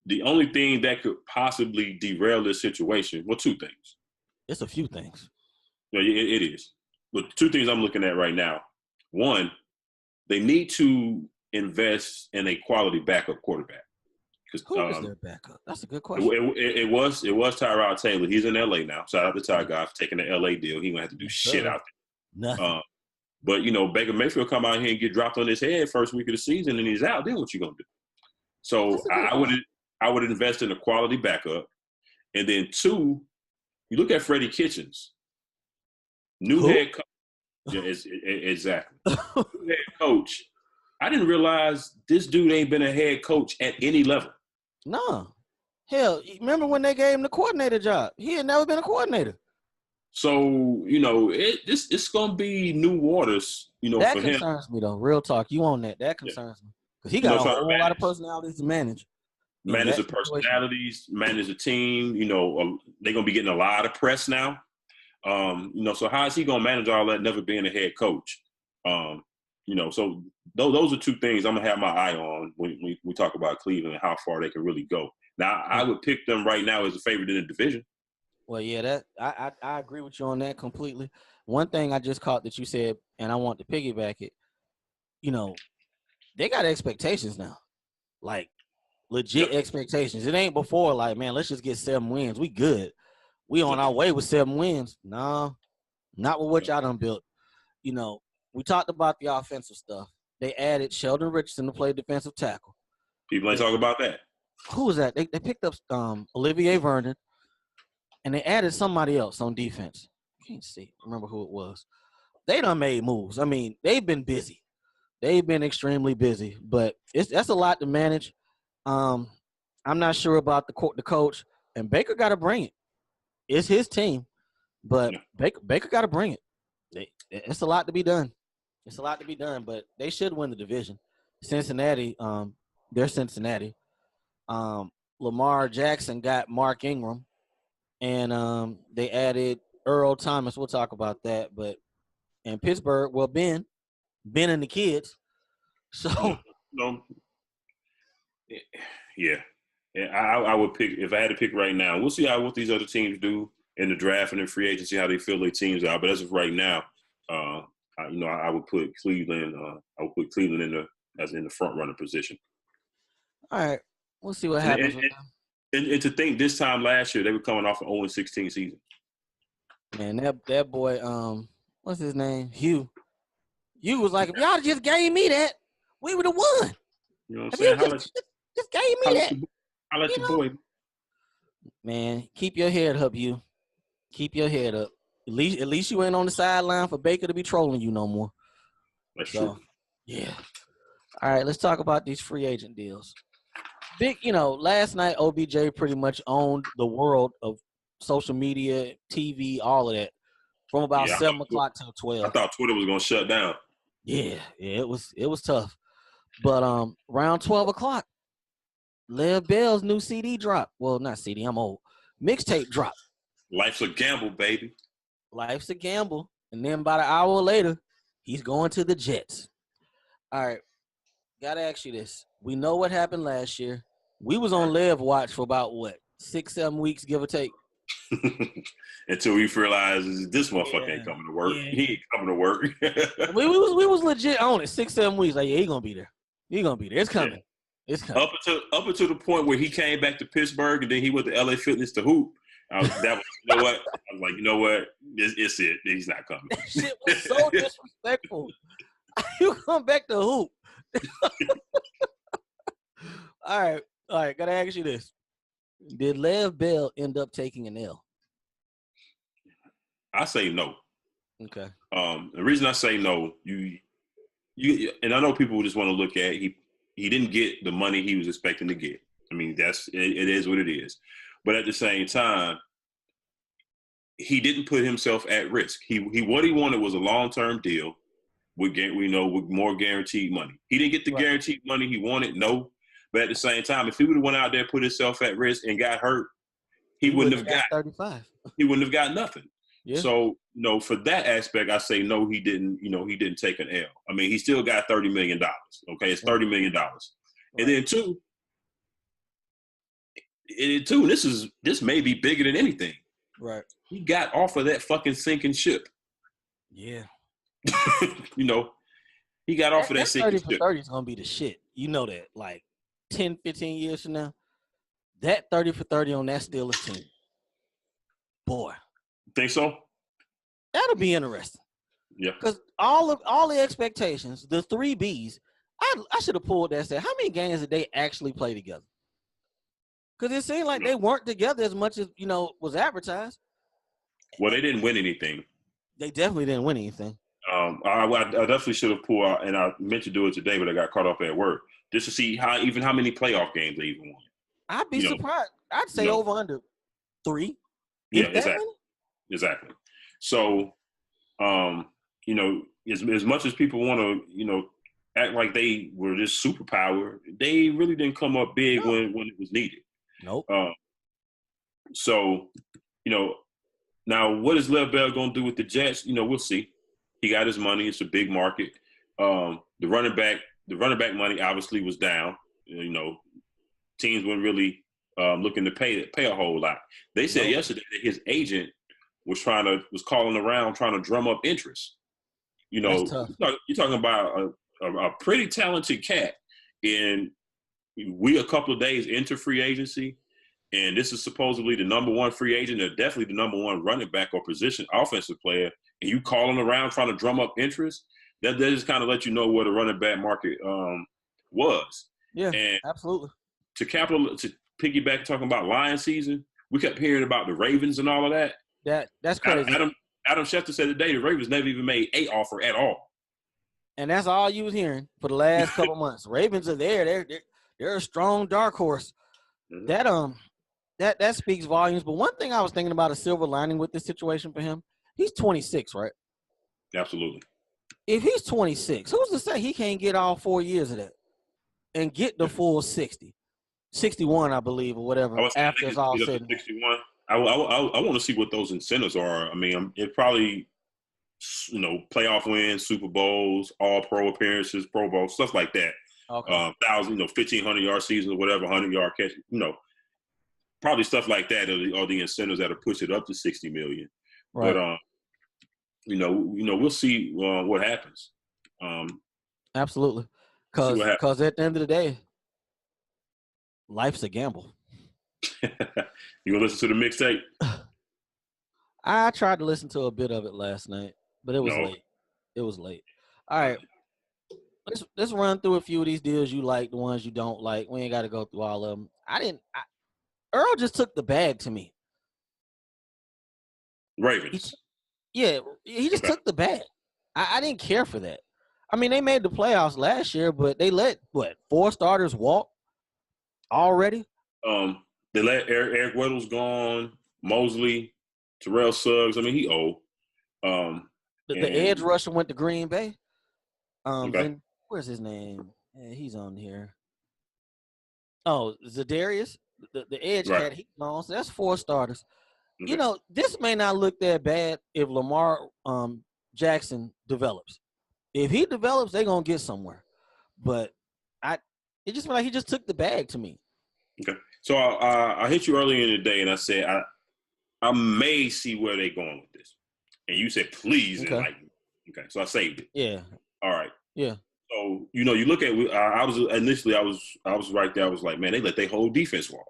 the only thing that could possibly derail this situation, well, two things. It's a few things. Yeah, it is. But two things I'm looking at right now. One, they need to invest in a quality backup quarterback. Who is their backup? That's a good question. It was Tyrod Taylor. He's in LA now. Shout out to Ty Guy for taking the LA deal. He gonna have to do shit out there. Nothing. But Baker Mayfield come out here and get dropped on his head first week of the season, and he's out. Then what you gonna do? So I would invest in a quality backup, and then two, you look at Freddie Kitchens, new head coach. Yeah, exactly. New head coach. I didn't realize this dude ain't been a head coach at any level. No. Hell, remember when they gave him the coordinator job? He had never been a coordinator. So, it's going to be new waters, for him. That concerns me, though. Real talk. You on that. That concerns me. Because he got a whole lot of personalities to manage. Manage the personalities, manage the team. They're going to be getting a lot of press now. So how is he going to manage all that, never being a head coach? So those are two things I'm going to have my eye on when we talk about Cleveland and how far they can really go. Now, I would pick them right now as a favorite in the division. Well, yeah, I agree with you on that completely. One thing I just caught that you said, and I want to piggyback it, they got expectations now, like legit expectations. It ain't before like, man, let's just get 7 wins. We good. We on our way with 7 wins. No, not with what y'all done built. We talked about the offensive stuff. They added Sheldon Richardson to play defensive tackle. People ain't talking about that. Who was that? They picked up Olivier Vernon, and they added somebody else on defense. I can't see. Remember who it was. They done made moves. I mean, they've been busy. They've been extremely busy, but that's a lot to manage. I'm not sure about the coach, and Baker got to bring it. It's his team, but Baker got to bring it. It's a lot to be done. It's a lot to be done, but they should win the division. Cincinnati, they're Cincinnati. Lamar Jackson got Mark Ingram, and they added Earl Thomas. We'll talk about that. And Pittsburgh, well, Ben and the kids. So, yeah. I would pick if I had to pick right now. We'll see what these other teams do in the draft and in free agency, how they fill their teams out. But as of right now, I would put Cleveland. I would put Cleveland in the front runner position. All right, we'll see what happens. And to think this time last year they were coming off an 0-16 season. Man, that boy, what's his name? Hugh. You was like, if y'all just gave me that, we would have won. You know what I'm If you saying? just gave me that, I'll let you your know. boy. Man, keep your head up, you. Keep your head up. At least you ain't on the sideline for Baker to be trolling you no more. That's So, true. yeah. All right, let's talk about these free agent deals. Last night OBJ pretty much owned the world of social media, TV, all of that from about Yeah, 7 o'clock till I 12. thought Twitter was gonna shut down. Yeah, it was tough. But around 12 o'clock, Lev Bell's new CD dropped. Well, not CD, I'm old. Mixtape dropped. Life's a gamble, baby. Life's a gamble. And then about an hour later, he's going to the Jets. All right, gotta ask you this. We know what happened last year. We was on Lev watch for about, 6-7 weeks, give or take? Until he realizes this motherfucker ain't coming to work. Yeah. He ain't coming to work. we was legit on it 6-7 weeks. Like, yeah, he gonna be there. He gonna be there. It's coming. Yeah. It's coming. Up until the point where he came back to Pittsburgh and then he went to LA Fitness to hoop. You know what? I was like, you know what? It's it. He's not coming. That shit was so disrespectful. You come back to hoop. All right. Gotta ask you this: did Lev Bell end up taking an L? I say no. Okay. The reason I say no, you, and I know people just want to look at he didn't get the money he was expecting to get. I mean, it is what it is. But at the same time, he didn't put himself at risk. He what he wanted was a long-term deal with more guaranteed money. He didn't get the guaranteed money he wanted, no. But at the same time, if he would have went out there, put himself at risk and got hurt, he wouldn't have got 35. He wouldn't have got nothing. Yeah. So, for that aspect, I say no, he didn't, he didn't take an L. I mean, he still got $30 million. Okay, it's $30 million. Right. And then two, this may be bigger than anything. Right. He got off of that fucking sinking ship. Yeah. He got off of that sinking 30 ship. for 30 is gonna be the shit. You know that. Like 10, 15 years from now, that 30 for 30 on that Steelers team. Boy. Think so? That'll be interesting. Yeah. Because all the expectations, the 3 Bs, I should have pulled that and said, how many games did they actually play together? Because it seemed like they weren't together as much as, was advertised. Well, they didn't win anything. They definitely didn't win anything. I definitely should have pulled out, and I meant to do it today, but I got caught up at work, just to see how many playoff games they even won. I'd be surprised. I'd say over under 3. Yeah, exactly. So, as much as people want to, act like they were this superpower, they really didn't come up big when it was needed. Nope. So, now what is Lev Bell going to do with the Jets? We'll see. He got his money. It's a big market. The running back money obviously was down. Teams weren't really looking to pay a whole lot. They said yesterday that his agent was calling around trying to drum up interest. You're talking about a pretty talented cat, and we a couple of days into free agency, and this is supposedly the number one free agent, or definitely the number one running back or position offensive player, and you calling around trying to drum up interest. That just kind of let you know where the running back market was. Yeah, and absolutely. To piggyback talking about Lions season, we kept hearing about the Ravens and all of that. That's crazy. Adam Schefter said today the Ravens never even made a offer at all. And that's all you was hearing for the last couple months. Ravens are there. They're a strong dark horse. Mm-hmm. That speaks volumes. But one thing I was thinking about, a silver lining with this situation for him, he's 26, right? Absolutely. If he's 26, who's to say he can't get all 4 years of that and get the full 60? 61, I believe, or whatever, after it's all said. 61. I want to see what those incentives are. I mean, it probably, playoff wins, Super Bowls, all pro appearances, Pro Bowl, stuff like that. Okay. 1,500-yard season or whatever, 100-yard catch, probably stuff like that are the incentives that will push it up to $60 million. Right. But, we'll see what happens. Absolutely. Because at the end of the day, life's a gamble. You gonna listen to the mixtape? I tried to listen to a bit of it last night, but it was late. It was late. All right. Let's run through a few of these deals you like, the ones you don't like. We ain't got to go through all of them. Earl just took the bag to me. Ravens. He just took the bag. I didn't care for that. I mean, they made the playoffs last year, but they let 4 starters walk already. They let Eric Weddle's gone, Mosley, Terrell Suggs. I mean, he old. The edge rusher went to Green Bay. Okay. Where's his name? Yeah, he's on here. Oh, Zadarius, the edge cat. He's gone. So that's 4 starters. Okay. You know, this may not look that bad if Lamar Jackson develops. If he develops, they're gonna get somewhere. But it just felt like he just took the bag to me. Okay. So I hit you earlier in the day, and I said I may see where they're going with this, and you said please enlighten me. Okay. So I saved it. Yeah. All right. Yeah. So you look at I was right there. I was like, man, they let their whole defense walk.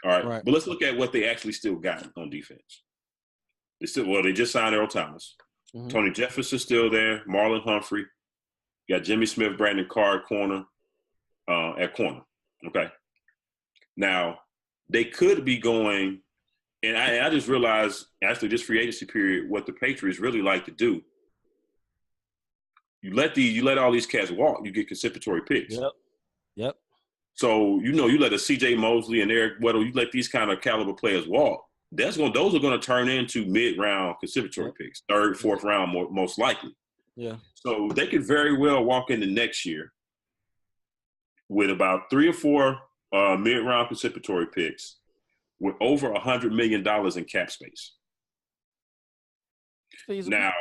All right. But let's look at what they actually still got on defense. They just signed Earl Thomas. Mm-hmm. Tony Jefferson's still there. Marlon Humphrey. You got Jimmy Smith, Brandon Carr at corner. Okay. Now, they could be going, and I just realized, after this free agency period, what the Patriots really like to do. You let all these cats walk, you get consideratory picks. Yep. So, you let a C.J. Mosley and Eric Weddle, you let these kind of caliber players walk. Those are going to turn into mid-round consideratory picks, 3rd, 4th round most likely. Yeah. So they could very well walk into next year with about 3 or 4 mid-round consideratory picks with over $100 million in cap space. Now,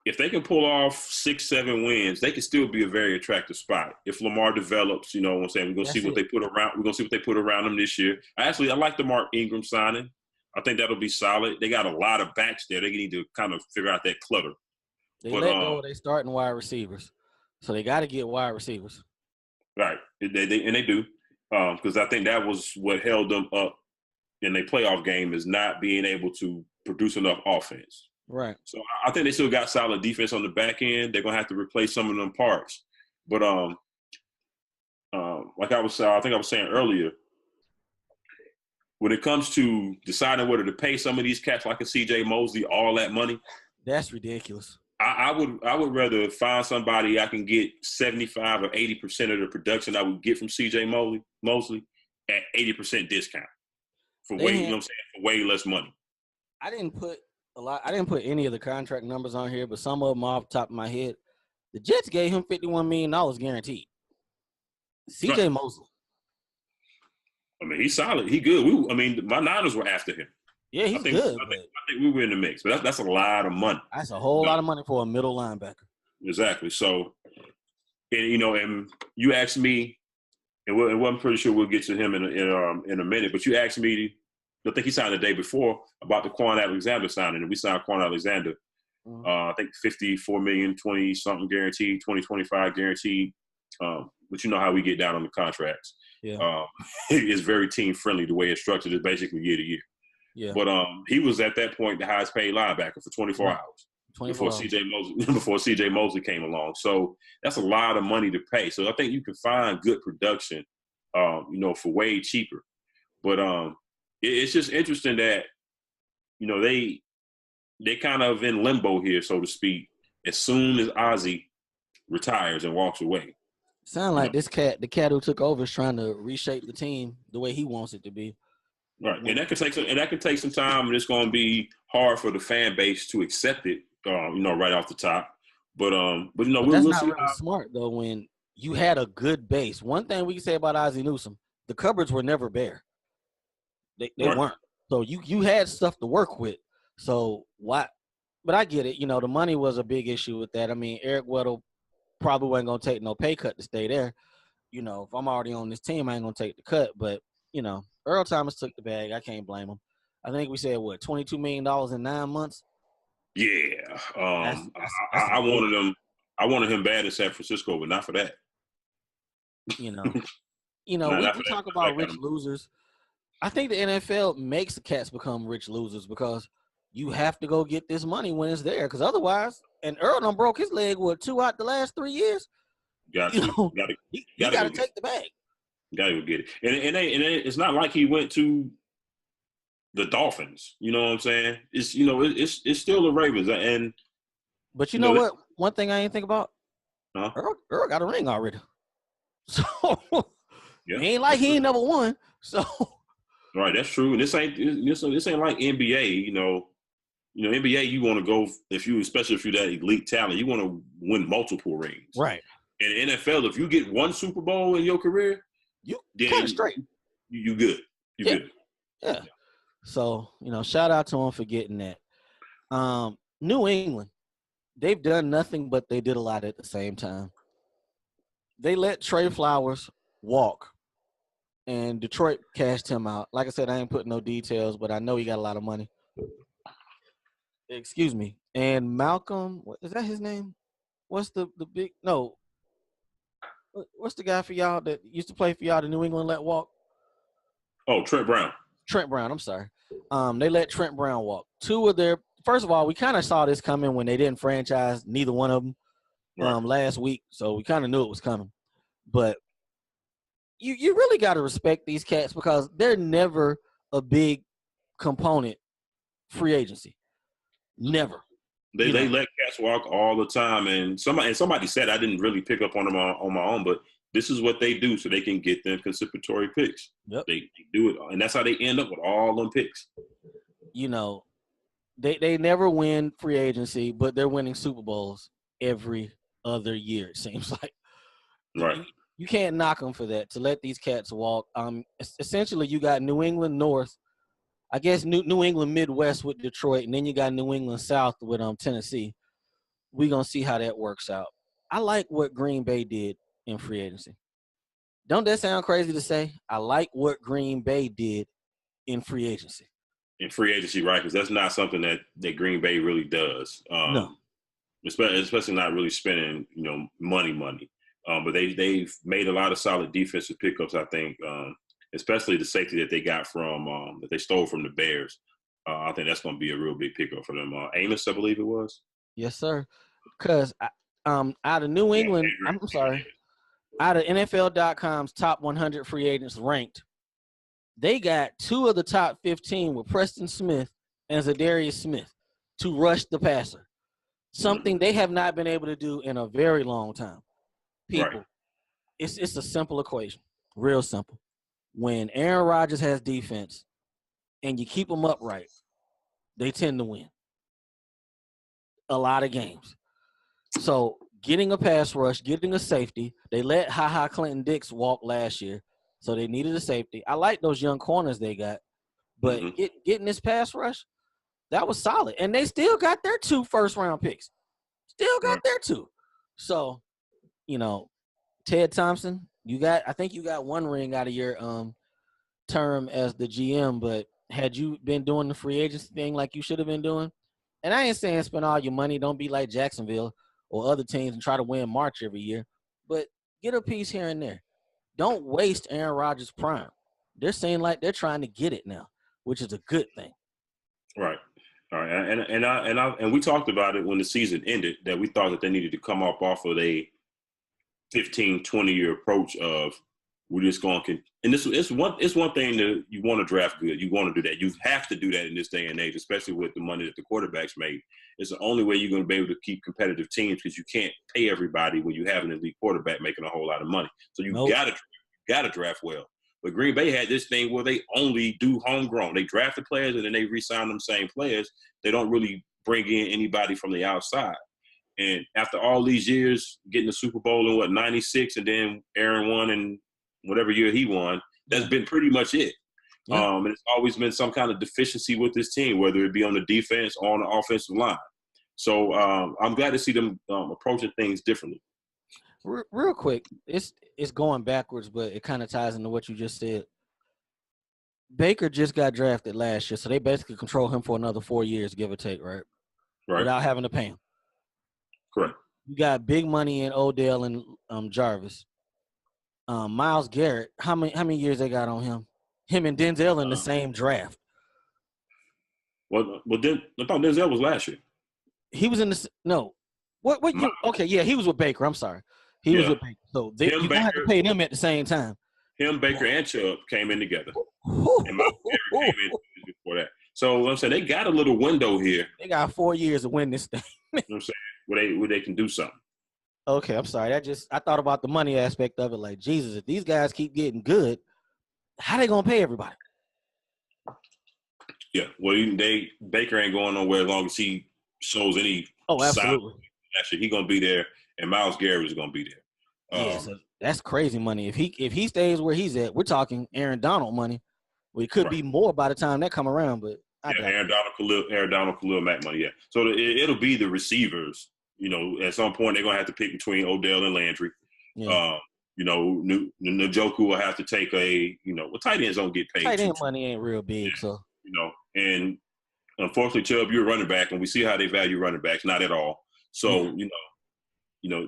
if they can pull off 6, 7 wins, they can still be a very attractive spot. If Lamar develops, you know what I'm saying, we're going to see what they put around. We're going to see what they put around him this year. I like the Mark Ingram signing. I think that'll be solid. They got a lot of backs there. They need to kind of figure out that clutter. They let go of their starting wide receivers, so they got to get wide receivers. Right, they do, because I think that was what held them up in their playoff game, is not being able to produce enough offense. Right. So I think they still got solid defense on the back end. They're gonna have to replace some of them parts. But like I think I was saying earlier, when it comes to deciding whether to pay some of these cats like a C.J. Mosley all that money, that's ridiculous. I would rather find somebody I can get 75 or 80% of the production I would get from C.J. Mosley at 80% discount for way less money. I didn't put any of the contract numbers on here, but some of them off the top of my head. The Jets gave him $51 million guaranteed. C.J. Mosley. I mean, he's solid. He good. My Niners were after him. Yeah, he's good. I think we were in the mix, but that's a lot of money. That's a whole lot of money for a middle linebacker. Exactly. So, and you asked me, and I'm pretty sure we'll get to him in a minute. But you asked me, I think he signed the day before, about the Quan Alexander signing, and we signed Quan Alexander. Mm-hmm. I think $54 million, 20-something guaranteed, 20-25 guaranteed. But you know how we get down on the contracts. Yeah. It's very team friendly the way it's structured. It's basically year to year. Yeah. But he was at that point the highest paid linebacker for 24 hours before C.J. Mosley came along. So that's a lot of money to pay. So I think you can find good production, for way cheaper. But it's just interesting that they kind of in limbo here, so to speak. As soon as Ozzie retires and walks away, sound like the cat who took over is trying to reshape the team the way he wants it to be. Right, and that could take some time, and it's going to be hard for the fan base to accept it, right off the top. But that's not really smart though. When you had a good base, one thing we can say about Ozzie Newsome, the cupboards were never bare. They weren't. So you had stuff to work with. So why? But I get it. The money was a big issue with that. I mean, Eric Weddle probably wasn't going to take no pay cut to stay there. If I'm already on this team, I ain't going to take the cut. But Earl Thomas took the bag. I can't blame him. I think we said, $22 million in 9 months? Yeah. I wanted him bad in San Francisco, but not for that. We talk about rich losers. I think the NFL makes the cats become rich losers because you have to go get this money when it's there, because otherwise, and Earl done broke his leg, 2 out the last 3 years. Got You to, know, got to, you got to take the bag. Got to go get it. And it's not like he went to the Dolphins. You know what I'm saying? It's it's still the Ravens. And but you know what? One thing I ain't think about. Huh? Earl got a ring already, so yeah, it ain't like he ain't never won. So right, that's true. And this ain't like NBA. NBA, you want to go especially if you're that elite talent, you want to win multiple rings. Right. In the NFL, if you get one Super Bowl in your career, you kind of straight. You good. You good. Yeah. So, shout out to him for getting that. New England, they've done nothing, but they did a lot at the same time. They let Trey Flowers walk, and Detroit cashed him out. Like I said, I ain't putting no details, but I know he got a lot of money. Excuse me. And Malcolm, is that his name? What's the big – no. What's the guy for y'all that used to play for y'all, the New England let walk? Oh, Trent Brown. Trent Brown, I'm sorry. They let Trent Brown walk. First of all, we kind of saw this coming when they didn't franchise neither one of them last week, so we kind of knew it was coming. But you really got to respect these cats because they're never a big component free agency. Never. They let cats walk all the time, and somebody said, I didn't really pick up on them on my own, but this is what they do so they can get them consideratory picks. Yep. They do it, and that's how they end up with all them picks. They never win free agency, but they're winning Super Bowls every other year, it seems like. Right. You can't knock them for that, to let these cats walk. Essentially, you got New England North, I guess New England Midwest with Detroit, and then you got New England South with Tennessee. We're going to see how that works out. I like what Green Bay did in free agency. Don't that sound crazy to say? I like what Green Bay did in free agency. In free agency, right, because that's not something that Green Bay really does. No. Especially not really spending, money. But they've made a lot of solid defensive pickups, I think, especially the safety that they got from that they stole from the Bears. I think that's going to be a real big pickup for them. Amos, I believe it was. Yes, sir. Because out of New England, I'm sorry, out of NFL.com's top 100 free agents ranked, they got 2 of the top 15 with Preston Smith and Zadarius Smith to rush the passer. Something they have not been able to do in a very long time. People, right. It's a simple equation, real simple. When Aaron Rodgers has defense and you keep them upright, they tend to win a lot of games. So getting a pass rush, getting a safety, they let HaHa Clinton-Dix walk last year, so they needed a safety. I like those young corners they got, but getting this pass rush, that was solid. And they still got their 2 first-round picks. Still got their 2. So, Ted Thompson, I think you got 1 ring out of your term as the GM, but had you been doing the free agency thing like you should have been doing, and I ain't saying spend all your money, don't be like Jacksonville or other teams and try to win March every year, but get a piece here and there. Don't waste Aaron Rodgers' prime. They're saying like they're trying to get it now, which is a good thing. Right. All right. And we talked about it when the season ended, that we thought that they needed to come off of a 15, 20-year approach of we're just going to – and it's one thing that you want to draft good. You want to do that. You have to do that in this day and age, especially with the money that the quarterbacks made. It's the only way you're going to be able to keep competitive teams, because you can't pay everybody when you have an elite quarterback making a whole lot of money. So you got to draft well. But Green Bay had this thing where they only do homegrown. They draft the players and then they re-sign them same players. They don't really bring in anybody from the outside. And after all these years, getting the Super Bowl in, 96, and then Aaron won in whatever year he won, that's been pretty much it. Yeah. And it's always been some kind of deficiency with this team, whether it be on the defense or on the offensive line. So I'm glad to see them approaching things differently. Real quick, it's going backwards, but it kind of ties into what you just said. Baker just got drafted last year, so they basically control him for another 4 years, give or take, right? Right. Without having to pay him. Correct. You got big money in Odell and Jarvis. Myles Garrett, how many years they got on him? Him and Denzel in the same draft. Well, then I thought Denzel was last year. He was in the no. What you? Okay, yeah, he was with Baker. I'm sorry, he was with Baker. So you're gonna have to pay them at the same time. Him, Baker, and Chubb came in together, and Miles Garrett came in before that. So I'm saying they got a little window here. They got 4 years to win this thing. You know what I'm saying where they can do something. Okay, I'm sorry. I thought about the money aspect of it. Like, Jesus, if these guys keep getting good, how they gonna pay everybody? Yeah, well, Baker ain't going nowhere as long as he shows any. Oh, absolutely. Actually, he's gonna be there, and Miles Garrett is gonna be there. Yeah, so that's crazy money. If he stays where he's at, we're talking Aaron Donald money. Well, it could be more by the time that come around, but Aaron Donald, Khalil Mack money. Yeah, so it'll be the receivers. You know, at some point they're gonna have to pick between Odell and Landry. Yeah. You know, Njoku will have to take tight ends don't get paid. Tight end money ain't real big, so. You know, and unfortunately, Chubb, you're a running back, and we see how they value running backs, not at all. So,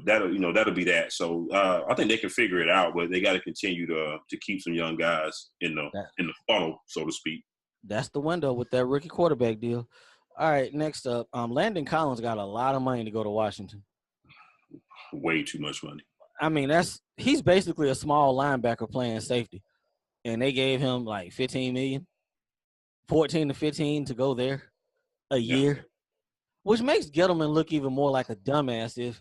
that'll be that. So I think they can figure it out, but they got to continue to keep some young guys in the funnel, so to speak. That's the window with that rookie quarterback deal. All right, next up, Landon Collins got a lot of money to go to Washington. Way too much money. I mean, he's basically a small linebacker playing safety, and they gave him like $15 million, 14 to 15 to go there a year, which makes Gettleman look even more like a dumbass.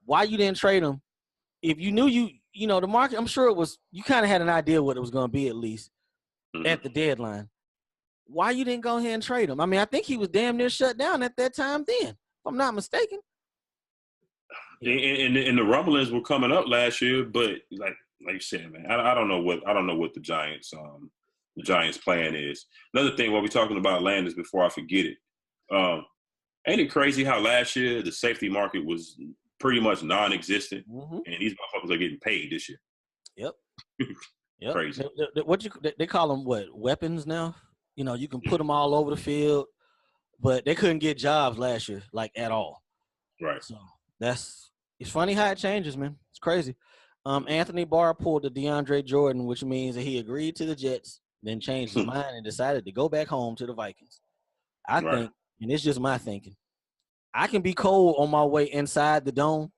Why you didn't trade him? If you knew the market, I'm sure it was, you kind of had an idea what it was going to be at least at the deadline. Why you didn't go ahead and trade him? I mean, I think he was damn near shut down at that time then, if I'm not mistaken. And the rumblings were coming up last year, but like you said, man, I don't know what the Giants plan is. Another thing while we're talking about Landers, before I forget it, ain't it crazy how last year the safety market was pretty much non-existent, and these motherfuckers are getting paid this year? Yep. Crazy. They call them weapons now? You know, you can put them all over the field, but they couldn't get jobs last year, like at all. Right. So it's funny how it changes, man. It's crazy. Anthony Barr pulled the DeAndre Jordan, which means that he agreed to the Jets, then changed his mind and decided to go back home to the Vikings. I think, and it's just my thinking, I can be cold on my way inside the dome.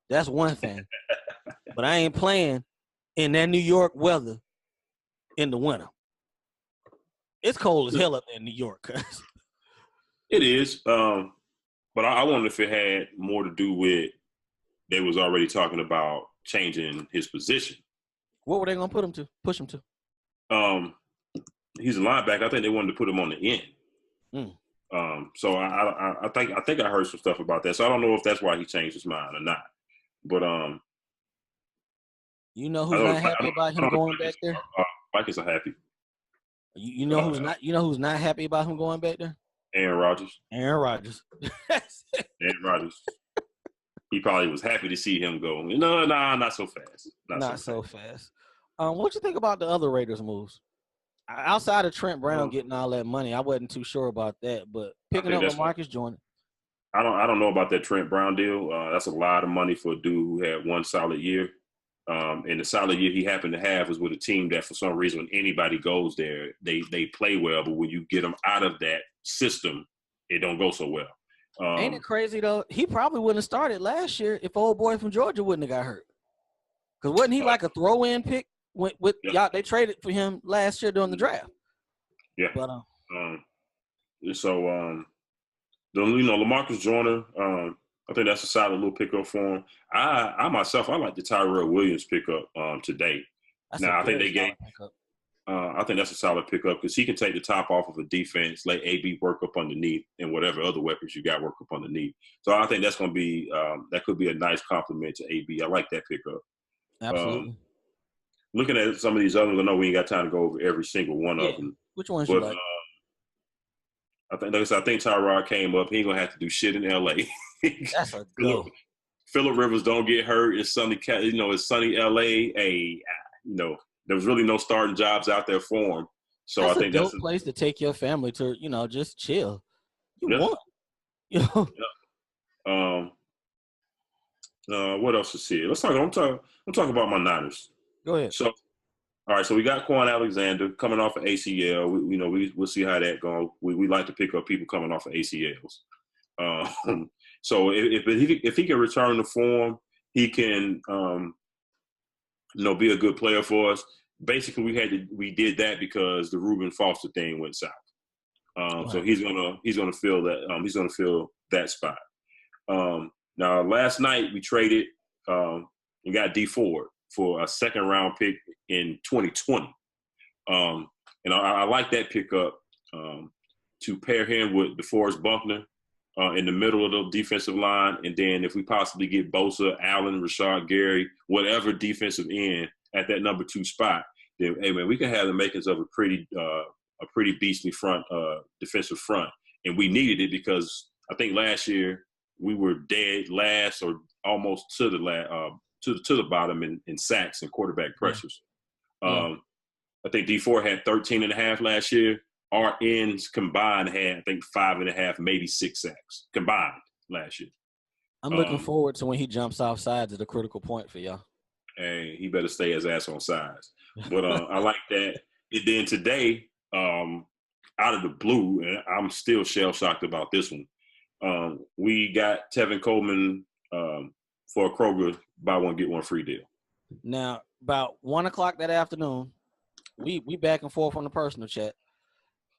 That's one thing. But I ain't playing in that New York weather in the winter. It's cold as hell up there in New York. It is. But I wonder if it had more to do with they was already talking about changing his position. What were they going to push him to? He's a linebacker. I think they wanted to put him on the end. So I think I heard some stuff about that. So I don't know if that's why he changed his mind or not. But you know who's not happy about him going back there? Vikings are happy. You know who's not? You know who's not happy about him going back there? Aaron Rodgers. Aaron Rodgers. He probably was happy to see him go. No, not so fast. Not so fast. What you think about the other Raiders moves? Outside of Trent Brown getting all that money, I wasn't too sure about that. But picking up LaMarcus Joyner. I don't know about that Trent Brown deal. That's a lot of money for a dude who had one solid year. And the solid year he happened to have was with a team that, for some reason, when anybody goes there, they play well. But when you get them out of that system, it don't go so well. Ain't it crazy though? He probably wouldn't have started last year if old boy from Georgia wouldn't have got hurt. Because wasn't he like a throw-in pick y'all? They traded for him last year during the draft. Yeah. But LaMarcus Joyner, I think that's a solid little pickup for him. I myself, I like the Tyrell Williams pickup today. Now I think they gave. I think that's a solid pickup because he can take the top off of a defense, let AB work up underneath, and whatever other weapons you got work up underneath. So I think that's going to be that could be a nice compliment to AB. I like that pickup. Absolutely. Looking at some of these others, I know we ain't got time to go over every single one of them. Which ones you like? I think Tyrod came up. He ain't gonna have to do shit in LA. That's a go. Phillip Rivers don't get hurt. It's sunny, it's sunny LA. There was really no starting jobs out there for him. So that's I think that's a place to take your family to, just chill. What else is here? I'm talking about my Niners. Go ahead. So All right, so we got Quan Alexander coming off of ACL. We'll see how that goes. We like to pick up people coming off of ACLs. So if he can return to form, he can be a good player for us. Basically, we did that because the Reuben Foster thing went south. Right. So he's gonna fill that. He's gonna fill that spot. Now, last night we traded and got Dee Ford for a second-round pick in 2020. And I like that pickup to pair him with DeForest Buckner in the middle of the defensive line. And then if we possibly get Bosa, Allen, Rashad Gary, whatever defensive end at that number 2 spot, then, hey, man, we can have the makings of a pretty beastly front, defensive front. And we needed it because I think last year we were dead last or almost to the bottom in sacks and quarterback pressures. I think Dee Ford had 13.5 last year. Our ends combined had, I think, 5.5, maybe 6 sacks combined last year. I'm looking forward to when he jumps off sides at the critical point for y'all. And he better stay his ass on sides. But I like that. And then today, out of the blue, and I'm still shell-shocked about this one, we got Tevin Coleman for a Kroger buy one, get one free deal. Now, about 1 o'clock that afternoon, we back and forth on the personal chat.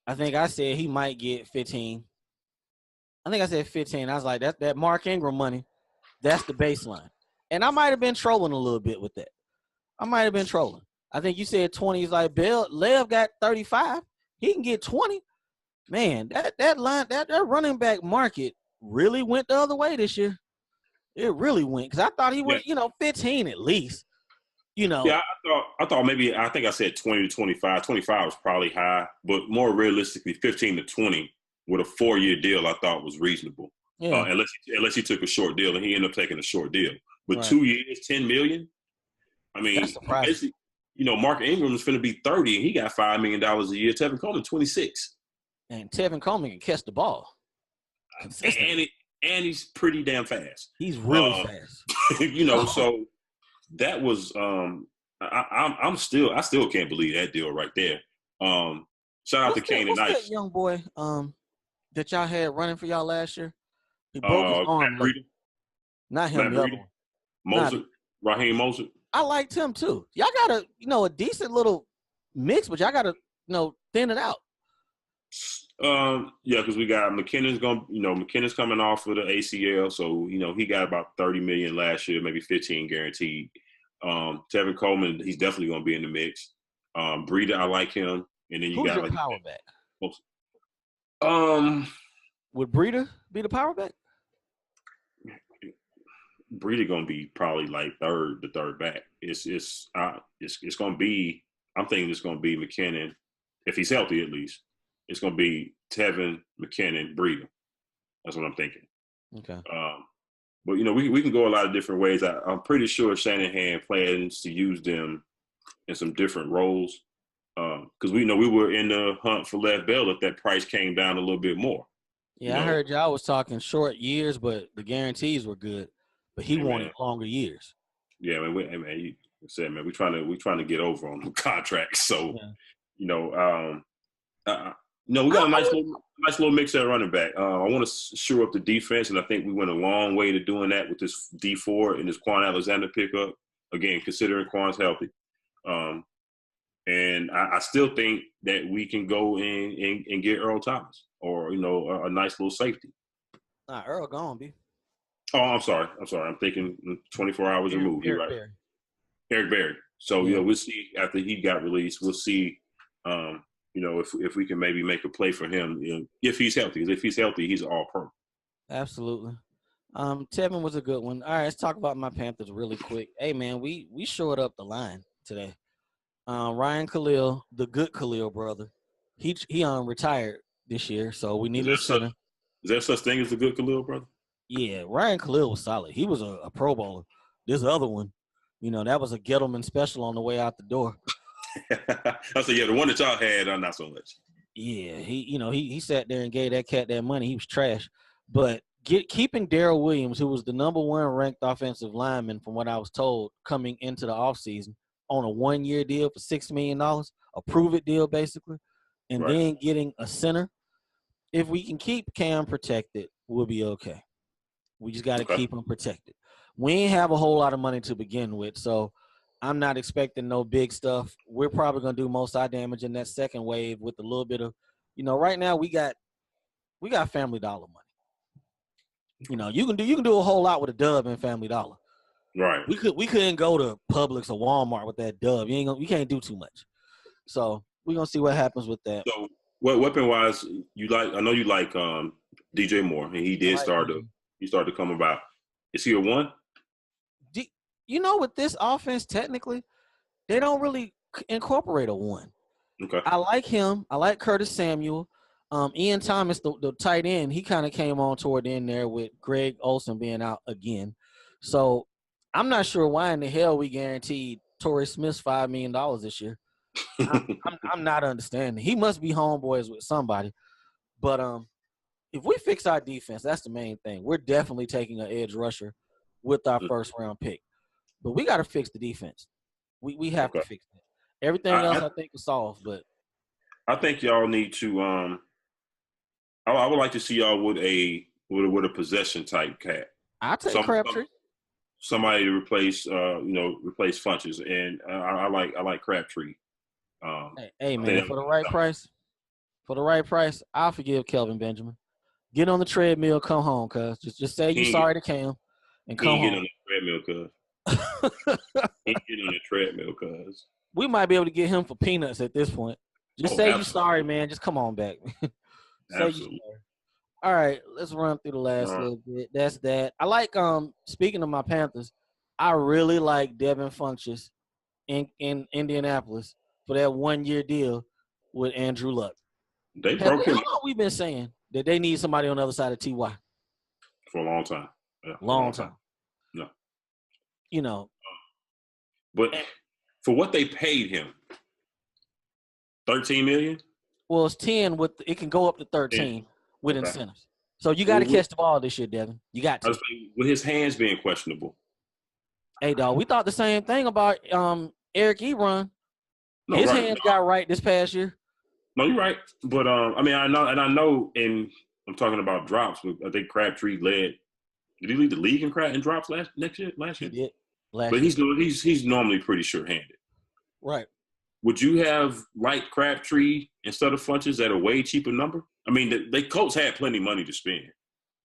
I think I said he might get 15. I think I said 15. I was like, that Mark Ingram money, that's the baseline. And I might have been trolling a little bit with that. I might have been trolling. I think you said 20. He's like, Lev got 35. He can get 20. Man, that running back market really went the other way this year. It really went. Because I thought he was, 15 at least. Yeah, I thought maybe, I think I said 20 to 25. 25 was probably high, but more realistically, 15 to 20 with a 4-year deal, I thought was reasonable. Yeah. Unless he took a short deal, and he ended up taking a short deal. But right. 2 years, $10 million. I mean, that's surprising. Mark Ingram is going to be 30, and he got $5 million a year. Tevin Coleman, 26. And Tevin Coleman can catch the ball. And he's pretty damn fast. He's really fast. So that was I still can't believe that deal right there. Shout out to Kane and Ice. That young boy that y'all had running for y'all last year? He broke his arm. Not him, the other one. Raheem Mostert. I liked him too. Y'all got a decent little mix, but y'all got to thin it out. Yeah, because we got McKinnon's McKinnon's coming off of the ACL, so he got about $30 million last year, maybe 15 guaranteed. Tevin Coleman, he's definitely going to be in the mix. Breida, I like him, and then who's got your power back? Would Breida be the power back? Breida going to be probably like the third back. It's going to be. I'm thinking it's going to be McKinnon, if he's healthy at least. It's going to be Tevin, McKinnon, Breida. That's what I'm thinking. Okay. But we can go a lot of different ways. I'm pretty sure Shanahan plans to use them in some different roles. Because we were in the hunt for Lev Bell if that price came down a little bit more. Yeah, I heard y'all was talking short years, but the guarantees were good. But he wanted longer years. Yeah, man. We're trying to get over on the contracts. So, we got a nice little mix at running back. I want to shore up the defense, and I think we went a long way to doing that with this Dee Ford and this Quan Alexander pickup. Again, considering Quan's healthy. And I still think that we can go in and get Earl Thomas or, a nice little safety. Nah, Earl gone, B. Oh, I'm sorry. I'm thinking 24 hours removed. You're right. Berry. Eric Berry. So, we'll see after he got released. We'll see, if we can maybe make a play for him if he's healthy. Because if he's healthy, he's all pro. Absolutely. Tevin was a good one. All right, let's talk about my Panthers really quick. Hey, man, we shored up the line today. Ryan Khalil, the good Khalil brother, he retired this year, so we need a center. Is there such thing as the good Khalil brother? Yeah, Ryan Khalil was solid. He was a Pro Bowler. This other one, that was a Gettleman special on the way out the door. I said, the one that y'all had, not so much. Yeah, he sat there and gave that cat that money. He was trash. But keeping Darrell Williams, who was the number 1 ranked offensive lineman from what I was told coming into the offseason, on a 1-year deal for $6 million, a prove-it deal basically, and then getting a center. If we can keep Cam protected, we'll be okay. We just got to keep him protected. We ain't have a whole lot of money to begin with, so I'm not expecting no big stuff. We're probably going to do most of our damage in that second wave with a little bit of, right now we got Family Dollar money. You can do a whole lot with a dub in Family Dollar. Right. We couldn't go to Publix or Walmart with that dub. You can't do too much. So we're gonna see what happens with that. So what weapon wise you like? I know you like DJ Moore, and he did start to come about. Is he a 1? With this offense, technically, they don't really incorporate a 1. Okay. I like him. I like Curtis Samuel. Ian Thomas, the tight end, he kind of came on toward the end there with Greg Olsen being out again. So I'm not sure why in the hell we guaranteed Torrey Smith $5 million this year. I'm not understanding. He must be homeboys with somebody. But if we fix our defense, that's the main thing. We're definitely taking an edge rusher with our first-round pick. But we got to fix the defense. We have to fix it. Everything else I think is solved. But I think y'all need to I would like to see y'all with a possession type cat. I'll take Crabtree. Somebody to replace Funches, and I like Crabtree. Hey man, for the right price, I'll forgive Kelvin Benjamin. Get on the treadmill, come home, cuz. Just say you're sorry to Cam and come home. Get on the treadmill, cuz. Get on the treadmill, cuz. We might be able to get him for peanuts at this point. Just say you're sorry, man. Just come on back. Absolutely. All right, let's run through the last little bit. That's that. I like speaking of my Panthers, I really like Devin Funchess in Indianapolis for that 1-year deal with Andrew Luck. They broke him. How long we been saying that they need somebody on the other side of T.Y.? For a long time. Yeah, long time. No. But for what they paid him, $13 million? Well, it's 10 it can go up to 13 with incentives. So you got to catch the ball this year, Devin. You got to. With his hands being questionable. Hey, dog, we thought the same thing about Eric Ebron. His hands got right this past year. No, you're right. But I know, and I'm talking about drops. I think Crabtree led. Did he lead the league in drops last year? He did. But he's normally pretty sure-handed. Right. Would you have liked Crabtree instead of Funches at a way cheaper number? I mean, the Colts had plenty of money to spend.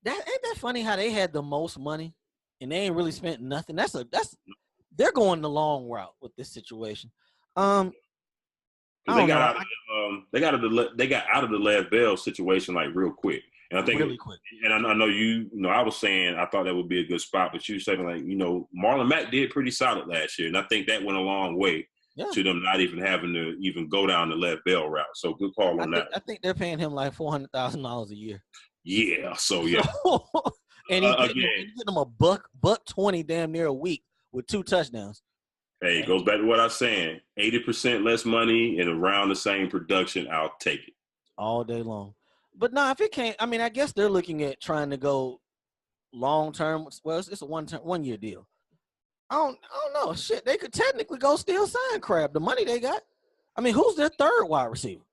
Ain't that funny how they had the most money and they ain't really spent nothing? They're going the long route with this situation. They got out of the Lev Bell situation like real quick. And I think really quick. And I know I was saying I thought that would be a good spot, but you were saying like, Marlon Mack did pretty solid last year, and I think that went a long way to them not even having to even go down the Lev Bell route. So good call on that. I think they're paying him like $400,000 a year. Yeah. So yeah. And he's getting him a $120 damn near a week with 2 touchdowns. Hey, it goes back to what I was saying. 80% less money and around the same production, I'll take it. All day long. But no, if it can't, I mean, I guess they're looking at trying to go long term. Well, it's a 1-year deal. I don't know. Shit, they could technically go still sign Crab. The money they got. I mean, who's their third wide receiver?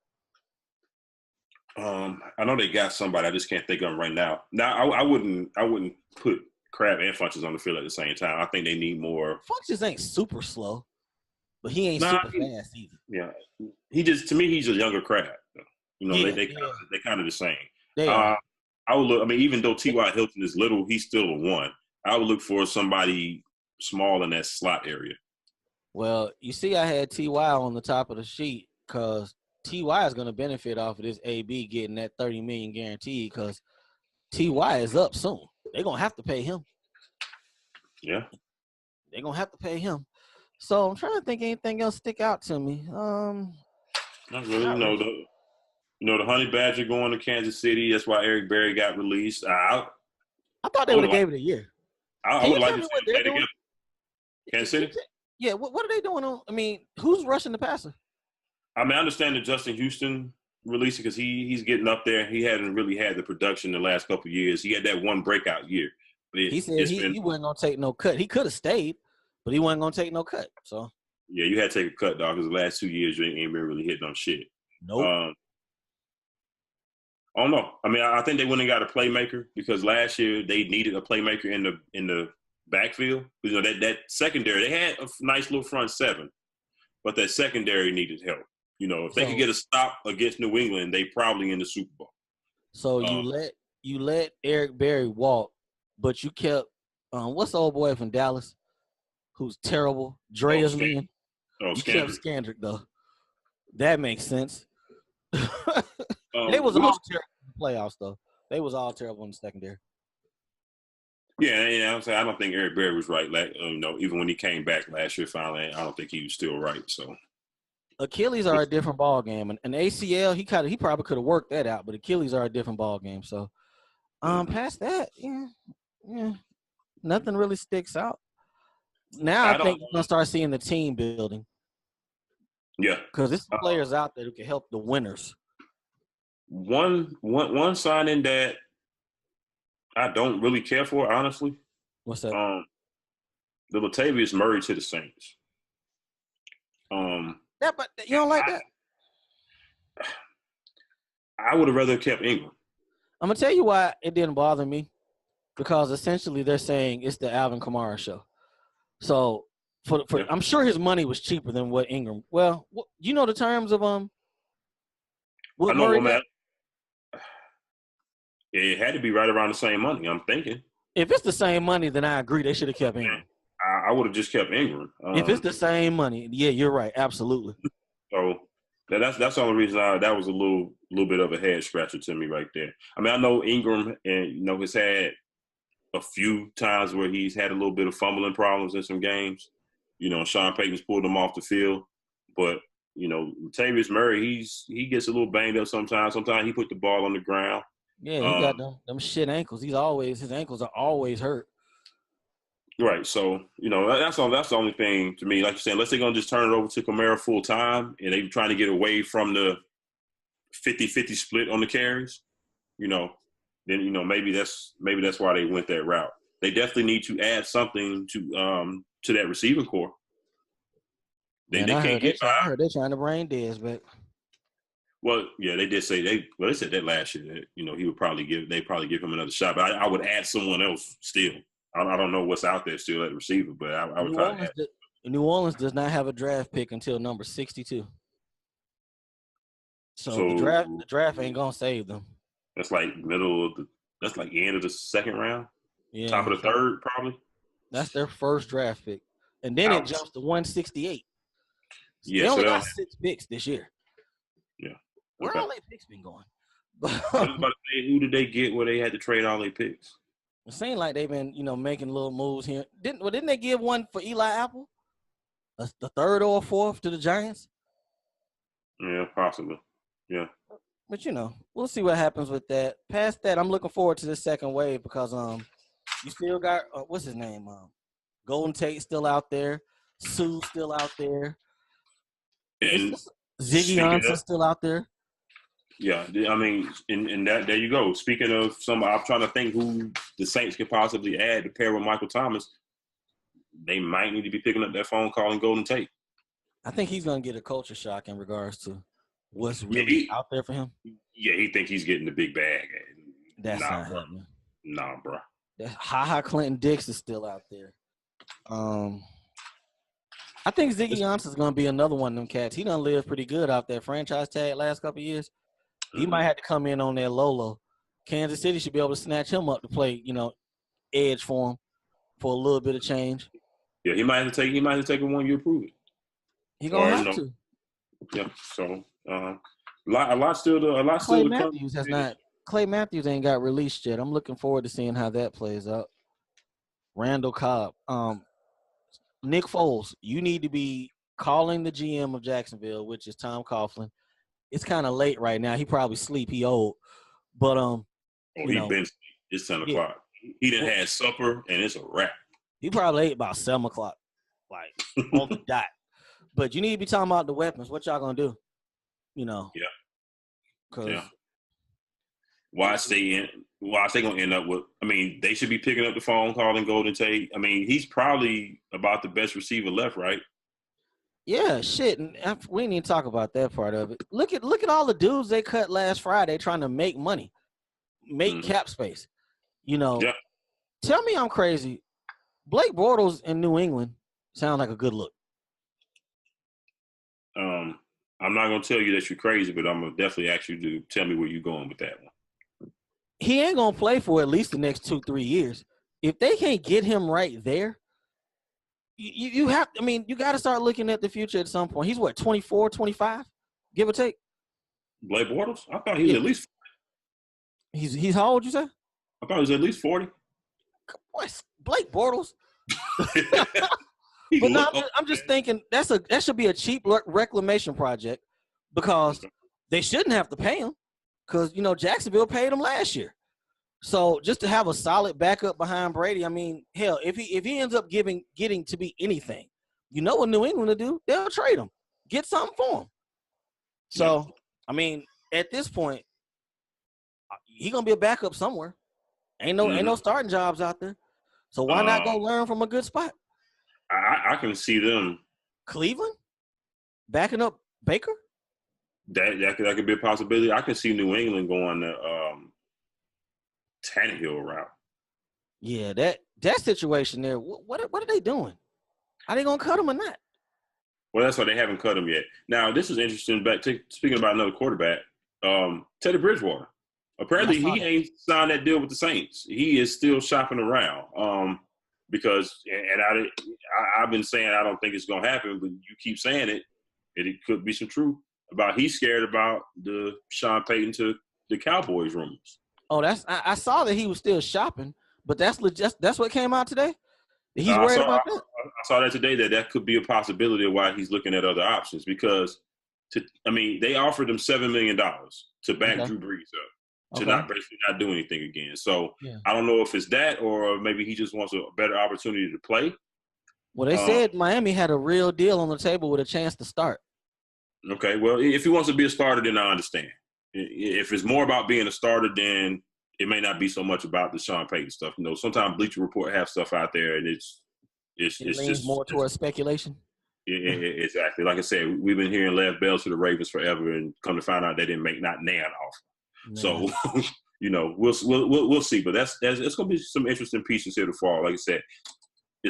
I know they got somebody. I just can't think of them right now. Now, I wouldn't put Crab and Funches on the field at the same time. I think they need more. Funches ain't super slow, but he ain't super fast either. Yeah, to me, he's a younger Crab. They kind of the same. I would look. I mean, even though T.Y. Hilton is little, he's still a 1. I would look for somebody small in that slot area. Well, you see, I had T.Y. on the top of the sheet because T.Y. is going to benefit off of this AB getting that $30 million guaranteed because T.Y. is up soon. They're going to have to pay him. Yeah. They're going to have to pay him. So I'm trying to think anything else stick out to me. Not really. The Honey Badger going to Kansas City. That's why Eric Berry got released. I thought they would have gave it a year. I would like to see them play together. Kansas City? Yeah, what are they doing? Who's rushing the passer? I understand that Justin Houston released it because he's getting up there. He hadn't really had the production the last couple of years. He had that one breakout year. But he said he wasn't going to take no cut. He could have stayed, but he wasn't going to take no cut. So Yeah, you had to take a cut, dog, because the last 2 years you ain't been really hitting on shit. Nope. I don't know. I mean, I think they went and got a playmaker because last year they needed a playmaker in the backfield. You know, that secondary, they had a nice little front seven, but that secondary needed help. You know, if they could get a stop against New England, they probably in the Super Bowl. So you let Eric Berry walk, but you kept what's the old boy from Dallas who's terrible? Dre's man. You kept Scandrick though. That makes sense. They was all terrible in the playoffs though. They was all terrible in the secondary. Yeah, I'm saying I don't think Eric Berry was right. Like, even when he came back last year, finally, I don't think he was still right. So Achilles are a different ball game, and ACL he probably could have worked that out, but Achilles are a different ball game. So, past that, yeah, nothing really sticks out. Now I think you're gonna start seeing the team building. Yeah, because there's players out there who can help the winners. One signing that I don't really care for, honestly. What's that? The Latavius Murray to the Saints. Yeah, but you don't like that? I would have rather kept Ingram. I'm gonna tell you why it didn't bother me, because essentially they're saying it's the Alvin Kamara show. So I'm sure his money was cheaper than what Ingram. Well, you know the terms of what I know, Murray man. It had to be right around the same money, I'm thinking. If it's the same money, then I agree they should have kept Ingram. I would have just kept Ingram. If it's the same money, yeah, you're right, absolutely. So that's the only reason that was a little bit of a head scratcher to me right there. I mean, I know Ingram and has had a few times where he's had a little bit of fumbling problems in some games. Sean Payton's pulled him off the field, but Latavius Murray, he gets a little banged up sometimes. Sometimes he put the ball on the ground. Yeah, he got them shit ankles. His ankles are always hurt. Right. So, that's the only thing to me. Like you said, unless they're going to just turn it over to Kamara full time and they're trying to get away from the 50-50 split on the carries, then, maybe that's why they went that route. They definitely need to add something to that receiving core. They can't get by. I heard they're trying to bring Dez back. Well, yeah, they did say they said that last year that, he would probably give him another shot. But I would add someone else still. I don't know what's out there still at the receiver, but I would try to add. New Orleans does not have a draft pick until number 62. So the draft ain't gonna save them. That's like that's like the end of the second round. Yeah. Top of the third, probably. That's their first draft pick. And then it jumps to 168. Yeah, they only got 6 picks this year. Yeah. Where all their picks been going? I was about to say, who did they get where they had to trade all their picks? It seemed like they've been, making little moves here. Didn't they give one for Eli Apple? The third or fourth to the Giants? Yeah, possibly. Yeah. But we'll see what happens with that. Past that, I'm looking forward to the second wave because you still got what's his name? Golden Tate still out there, Sue's still out there, and Ziggy Ansah still out there. Yeah, I mean, and that there you go. Speaking of I'm trying to think who the Saints could possibly add to pair with Michael Thomas. They might need to be picking up that phone calling Golden Tate. I think he's gonna get a culture shock in regards to what's really out there for him. Yeah, he think he's getting the big bag. That's not happening. Nah, bro. Ha Clinton Dix is still out there. I think Ziggy Ansah is gonna be another one of them cats. He done lived pretty good out there. Franchise tag last couple of years. He might have to come in on that Lolo. Kansas City should be able to snatch him up to play, edge for him for a little bit of change. Yeah, he might have to take a 1 year prove it. He gonna have to. Yeah. So a lot still to Matthews come. Clay Matthews ain't got released yet. I'm looking forward to seeing how that plays out. Randall Cobb. Nick Foles, you need to be calling the GM of Jacksonville, which is Tom Coughlin. It's kind of late right now. He probably sleep. He old. But it's 10 o'clock. He done had supper and it's a wrap. He probably ate about 7 o'clock, like on the dot. But you need to be talking about the weapons. What y'all gonna do? Yeah. Yeah. Why they gonna end up with? I mean, they should be picking up the phone, calling Golden Tate. I mean, he's probably about the best receiver left, right? Yeah, shit. And we didn't even talk about that part of it. Look at all the dudes they cut last Friday trying to make money, make cap space. You know, yeah. Tell me I'm crazy. Blake Bortles in New England sound like a good look. I'm not gonna tell you that you're crazy, but I'm gonna definitely ask you to tell me where you're going with that one. He ain't gonna play for at least the next 2-3 years. If they can't get him right there, you have. I mean, you got to start looking at the future at some point. He's what, 24, 25, give or take. Blake Bortles? I thought he was at least. He's how old? You say? I thought he was at least 40. What? Blake Bortles? But no, I'm just thinking that should be a cheap reclamation project because they shouldn't have to pay him because Jacksonville paid him last year. So just to have a solid backup behind Brady, I mean, hell, if he ends up getting to be anything, what New England will do? They'll trade him, get something for him. So I mean, at this point, he gonna be a backup somewhere. Ain't no starting jobs out there. So why not go learn from a good spot? I can see them. Cleveland backing up Baker. That could be a possibility. I can see New England going the Tannehill route. Yeah, that situation there. What are they doing? Are they gonna cut him or not? Well, that's why they haven't cut him yet. Now, this is interesting. Speaking about another quarterback, Teddy Bridgewater. Apparently, he ain't signed that deal with the Saints. He is still shopping around. Because I've been saying I don't think it's gonna happen, but you keep saying it, and it could be some truth about he's scared about the Sean Payton to the Cowboys rumors. Oh, I saw that he was still shopping, but that's what came out today. He's worried about that. I saw that today that could be a possibility of why he's looking at other options because they offered him $7 million to back Drew Brees up. To not do anything again. So I don't know if it's that or maybe he just wants a better opportunity to play. Well, they said Miami had a real deal on the table with a chance to start. Okay, well, if he wants to be a starter, then I understand. If it's more about being a starter, then it may not be so much about the Sean Payton stuff. Sometimes Bleacher Report have stuff out there, and it's leans more towards speculation. Yeah, exactly. Like I said, we've been hearing Lev Bell to the Ravens forever, and come to find out they didn't make not nan off. So, we'll see. But that's it's going to be some interesting pieces here to fall. Like I said,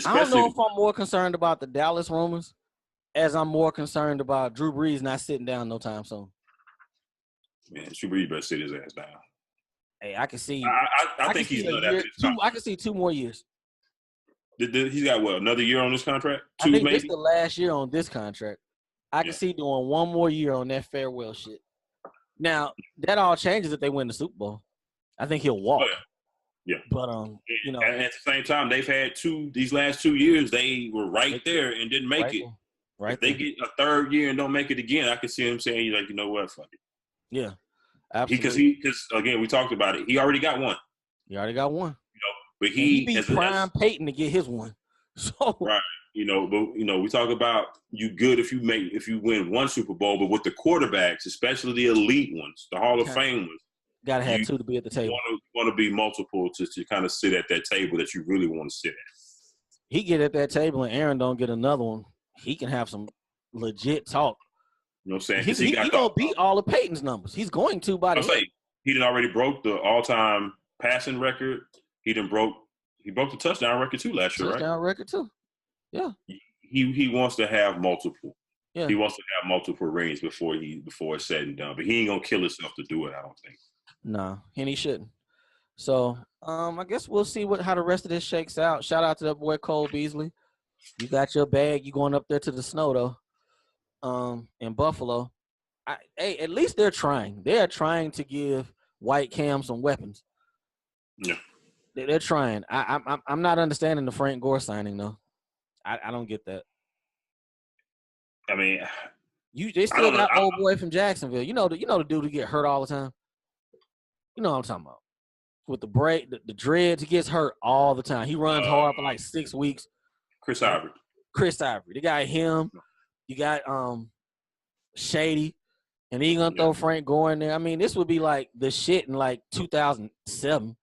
I don't know if I'm more concerned about the Dallas rumors as I'm more concerned about Drew Brees not sitting down no time soon. Man, Drew Brees better sit his ass down. Hey, I can see. I think he's done after I can see 2 more years. He's got another year on this contract? I think this is the last year on this contract. I can see doing 1 more year on that farewell shit. Now, that all changes if they win the Super Bowl. I think he'll walk. Oh, yeah. But, And at the same time, they've had these last 2 years, they were right there and didn't make it. Right. If they get a third year and don't make it again, I can see him saying, like, you know what, fuck it. Yeah, absolutely. Because again, we talked about it. He already got one. But he beat Prime Peyton to get his one. So right. We talk about you good if you win one Super Bowl, but with the quarterbacks, especially the elite ones, the Hall of Fame ones, gotta have 2 to be at the table. Want to be multiple to kind of sit at that table that you really want to sit at. He get at that table and Aaron don't get another one. He can have some legit talk. You know what I'm saying? He gonna beat all of Peyton's numbers. He's going to by the way. He done already broke the all-time passing record. He broke the touchdown record too last year, right? Touchdown record too. Yeah. He wants to have multiple. Yeah. He wants to have multiple rings before it's said and done. But he ain't gonna kill himself to do it, I don't think. No, and he shouldn't. So I guess we'll see how the rest of this shakes out. Shout out to that boy Cole Beasley. You got your bag. You going up there to the snow though. In Buffalo. Hey, at least they're trying. They're trying to give White Cam some weapons. Yeah. They're trying. I'm not understanding the Frank Gore signing though. I don't get that. I mean, they still got old boy from Jacksonville. You know the dude who get hurt all the time. You know what I'm talking about. With the the dreads, he gets hurt all the time. He runs hard for like 6 weeks. Chris Ivory. They got him. You got Shady, and he gonna throw Frank Gore in there. I mean, this would be like the shit in like 2007.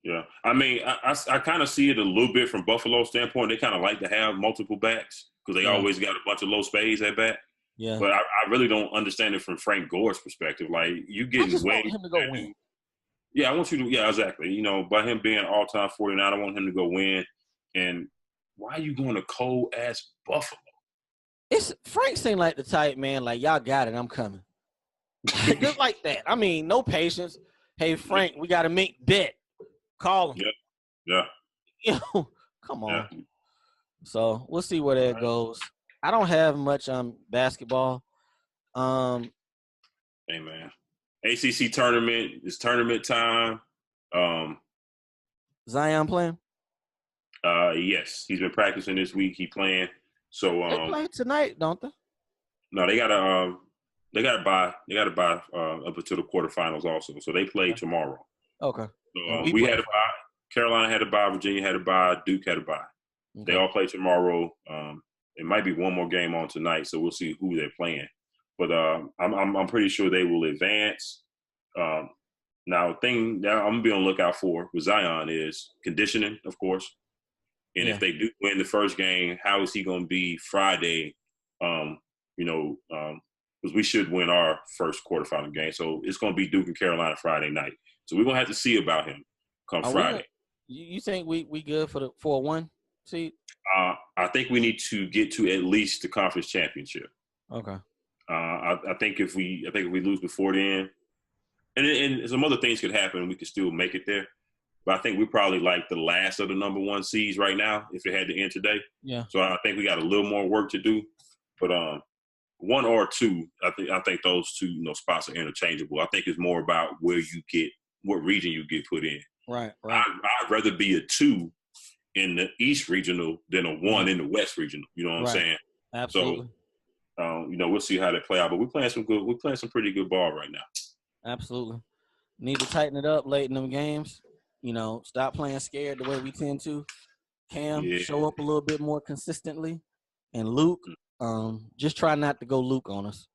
Yeah, I mean, I kind of see it a little bit from Buffalo's standpoint. They kind of like to have multiple backs because they always got a bunch of low spades at bat. Yeah. But I really don't understand it from Frank Gore's perspective. Like, you getting I just way. want him to go win. Yeah, I want you to. Yeah, exactly. You know, by him being all-time 49, I want him to go win. And why are you going to cold-ass Buffalo? Frank seemed like the type, man, like, y'all got it, I'm coming. Just like that. I mean, no patience. Hey, Frank, we got to make bet. Call him. Yeah. You know, come on. Yeah. So we'll see where that goes. I don't have much basketball. Hey, man. ACC tournament. It's tournament time. Zion playing? Yes. He's been practicing this week. He playing. So they play tonight, don't they? No, they got to buy. They got to buy up until the quarterfinals also. So they play tomorrow. Okay. So we had to buy. Carolina had to buy. Virginia had to buy. Duke had to buy. Okay. They all play tomorrow. It might be one more game on tonight, so we'll see who they're playing. But I'm pretty sure they will advance. Now, the thing that I'm gonna be on the lookout for with Zion is conditioning, of course. And if they do win the first game, how is he gonna be Friday? Because we should win our first quarterfinal game, so it's gonna be Duke and Carolina Friday night. So we're gonna have to see about him come Friday. You think we good for a 1 seed? I think we need to get to at least the conference championship. Okay. I think if we lose before then, and some other things could happen, we could still make it there. But I think we're probably like the last of the number 1 seeds right now if it had to end today. Yeah. So I think we got a little more work to do. But 1 or 2, I think those 2 spots are interchangeable. I think it's more about where you get, what region you get put in. Right. I'd rather be a 2 in the East Regional than a 1 in the West Regional. You know what I'm saying? Absolutely. So, we'll see how they play out. But we're playing some pretty good ball right now. Absolutely. Need to tighten it up late in them games. Stop playing scared the way we tend to. Cam, show up a little bit more consistently. And Luke, just try not to go Luke on us.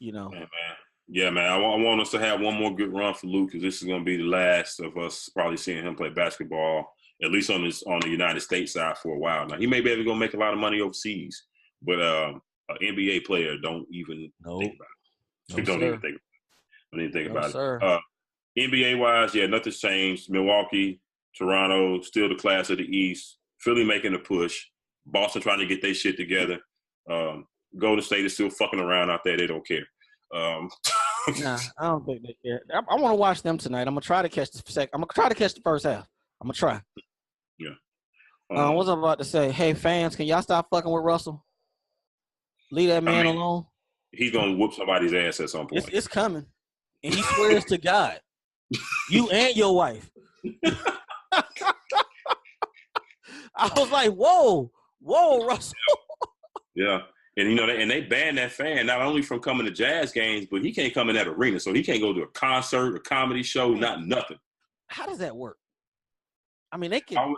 Yeah, man. I want us to have one more good run for Luke, because this is going to be the last of us probably seeing him play basketball, at least on the United States side for a while. Now, he may be able to go make a lot of money overseas, but an NBA player don't even think about it. Don't even think about it. NBA-wise, nothing's changed. Milwaukee, Toronto, still the class of the East. Philly making a push. Boston trying to get their shit together. Golden State is still fucking around out there. They don't care. Nah, I don't think they care. I want to watch them tonight. I'm gonna try to catch the first half. I'm gonna try. Yeah. What was I about to say? Hey, fans, can y'all stop fucking with Russell? Leave that man alone. He's gonna whoop somebody's ass at some point. It's coming, and he swears to God, you and your wife. I was like, whoa, Russell. Yeah. And they banned that fan not only from coming to Jazz games, but he can't come in that arena. So he can't go to a concert, a comedy show, nothing. How does that work? I mean, they can.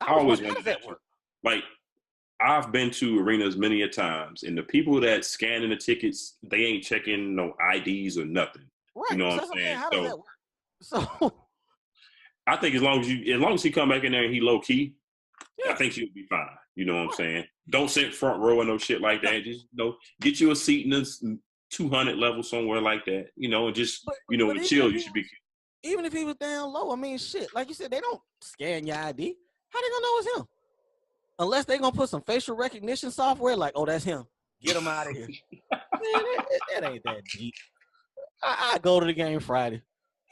How does that work? Like, I've been to arenas many a times, and the people that scanning the tickets, they ain't checking no IDs or nothing. Right. You know what I'm saying? How does that work? So I think as long as he come back in there and he low key, I think he'll be fine. You know what I'm saying? Don't sit front row or no shit like that. Just get you a seat in this 200 level somewhere like that. And just and chill. You should be. Even if he was down low, I mean, shit. Like you said, they don't scan your ID. How they gonna know it's him? Unless they gonna put some facial recognition software, like, oh, that's him. Get him out of here. Man, that ain't that deep. I go to the game Friday.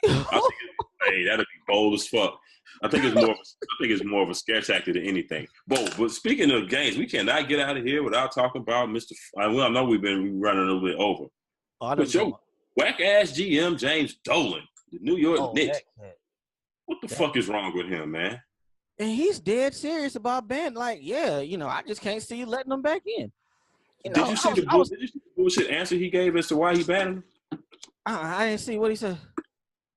Hey, that'd be bold as fuck. I think it's more of a scare tactic than anything. But speaking of games, we cannot get out of here without talking about Mr. I know we've been running a little bit over. But yo, whack ass GM James Dolan, the New York Knicks. What the fuck is wrong with him, man? And he's dead serious about banning. Like, I just can't see you letting them back in. Did you see the bullshit answer he gave as to why he banned him? I didn't see what he said.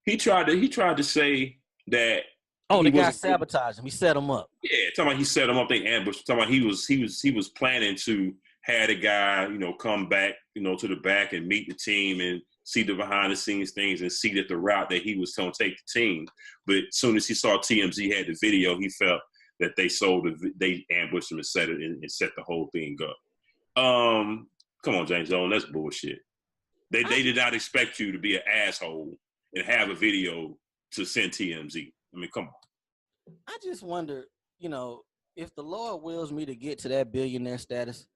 He tried to say that. Oh, the guy sabotaged him. He set him up. Yeah, talking about he set him up. They ambushed. Talking about he was planning to have the guy, come back, to the back and meet the team and see the behind the scenes things and see that the route that he was going to take the team. But as soon as he saw TMZ had the video, he felt that they sold. They ambushed him and set it and set the whole thing up. Come on, James Dolan, that's bullshit. They did not expect you to be an asshole and have a video to send TMZ. I mean, come on. I just wonder, if the Lord wills me to get to that billionaire status,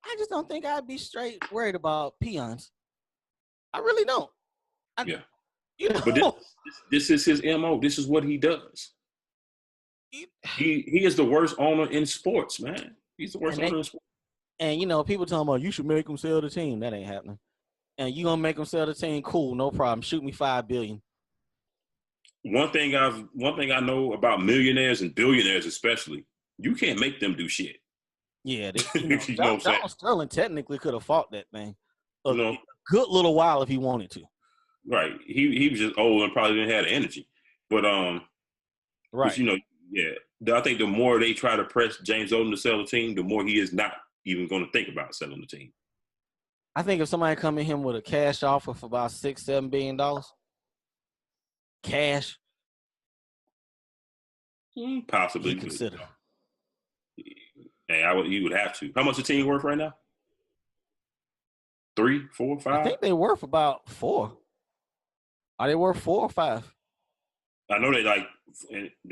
I just don't think I'd be straight worried about peons. I really don't. Yeah. But this is his MO. This is what he does. He is the worst owner in sports, man. He's the worst owner in sports. And, people talking about you should make him sell the team. That ain't happening. And you gonna make him sell the team? Cool, no problem. Shoot me $5 billion. One thing I know about millionaires and billionaires especially, you can't make them do shit. Yeah, Donald Sterling technically could have fought that thing a good little while if he wanted to. Right. He was just old and probably didn't have the energy. But right. But, I think the more they try to press James Dolan to sell the team, the more he is not even going to think about selling the team. I think if somebody come in him with a cash offer for about $6-7 billion, cash, possibly consider. Hey, he would have to. How much the team worth right now? 3, 4, 5? I think they worth about 4. Are they worth 4 or 5? I know they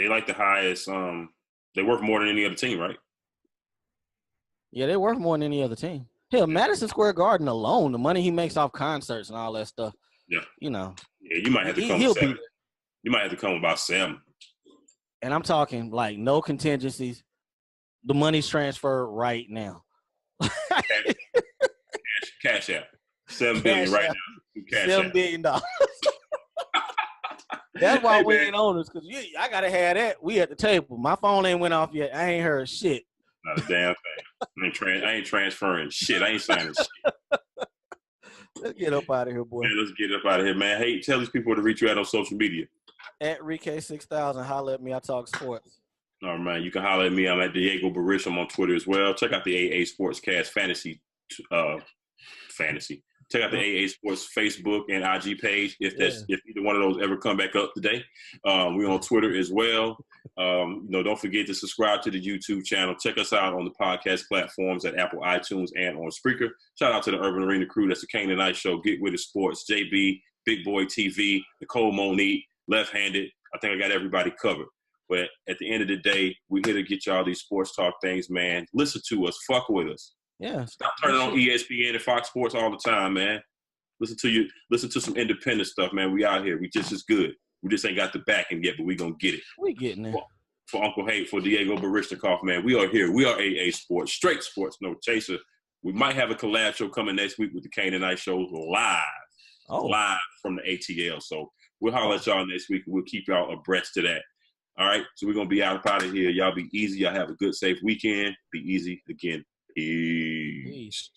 like the highest. They worth more than any other team, right? Yeah, they worth more than any other team. Hell, Madison Square Garden alone, the money he makes off concerts and all that stuff. Yeah. Yeah, you might have to come with 7. You might have to come about 7. And I'm talking like no contingencies. The money's transferred right now. Cash out. $7 billion right now. Cash $7 billion. That's why we ain't owners, because I gotta have that. We at the table. My phone ain't went off yet. I ain't heard shit. Not a damn thing. I ain't transferring shit. I ain't signing shit. Let's get up out of here, boy. Man, let's get up out of here, man. Hey, tell these people to reach you out on social media. At Rike6000, holler at me. I talk sports. All right, man. You can holler at me. I'm at Diego Barish. I'm on Twitter as well. Check out the AA Sportscast Fantasy. Check out the AA Sports Facebook and IG page if either one of those ever come back up today. We're on Twitter as well. Don't forget to subscribe to the YouTube channel. Check us out on the podcast platforms at Apple iTunes and on Spreaker. Shout out to the Urban Arena crew. That's the Kane and Ice Show. Get With It Sports, JB, Big Boy TV, Nicole Monique, Left-Handed. I think I got everybody covered. But at the end of the day, we're here to get y'all these sports talk things, man. Listen to us. Fuck with us. Yeah. Stop turning on ESPN and Fox Sports all the time, man. Listen to some independent stuff, man. We out here. We just as good. We just ain't got the backing yet, but we gonna get it. We getting there. For Uncle Hate, for Diego Barishnikov, man. We are here. We are AA Sports. Straight sports, no chaser. We might have a collab show coming next week with the Kane and Ice Show live. Live from the ATL. So we'll holler at y'all next week and we'll keep y'all abreast to that. All right. So we're gonna be out of here. Y'all be easy. Y'all have a good, safe weekend. Be easy again. Peace.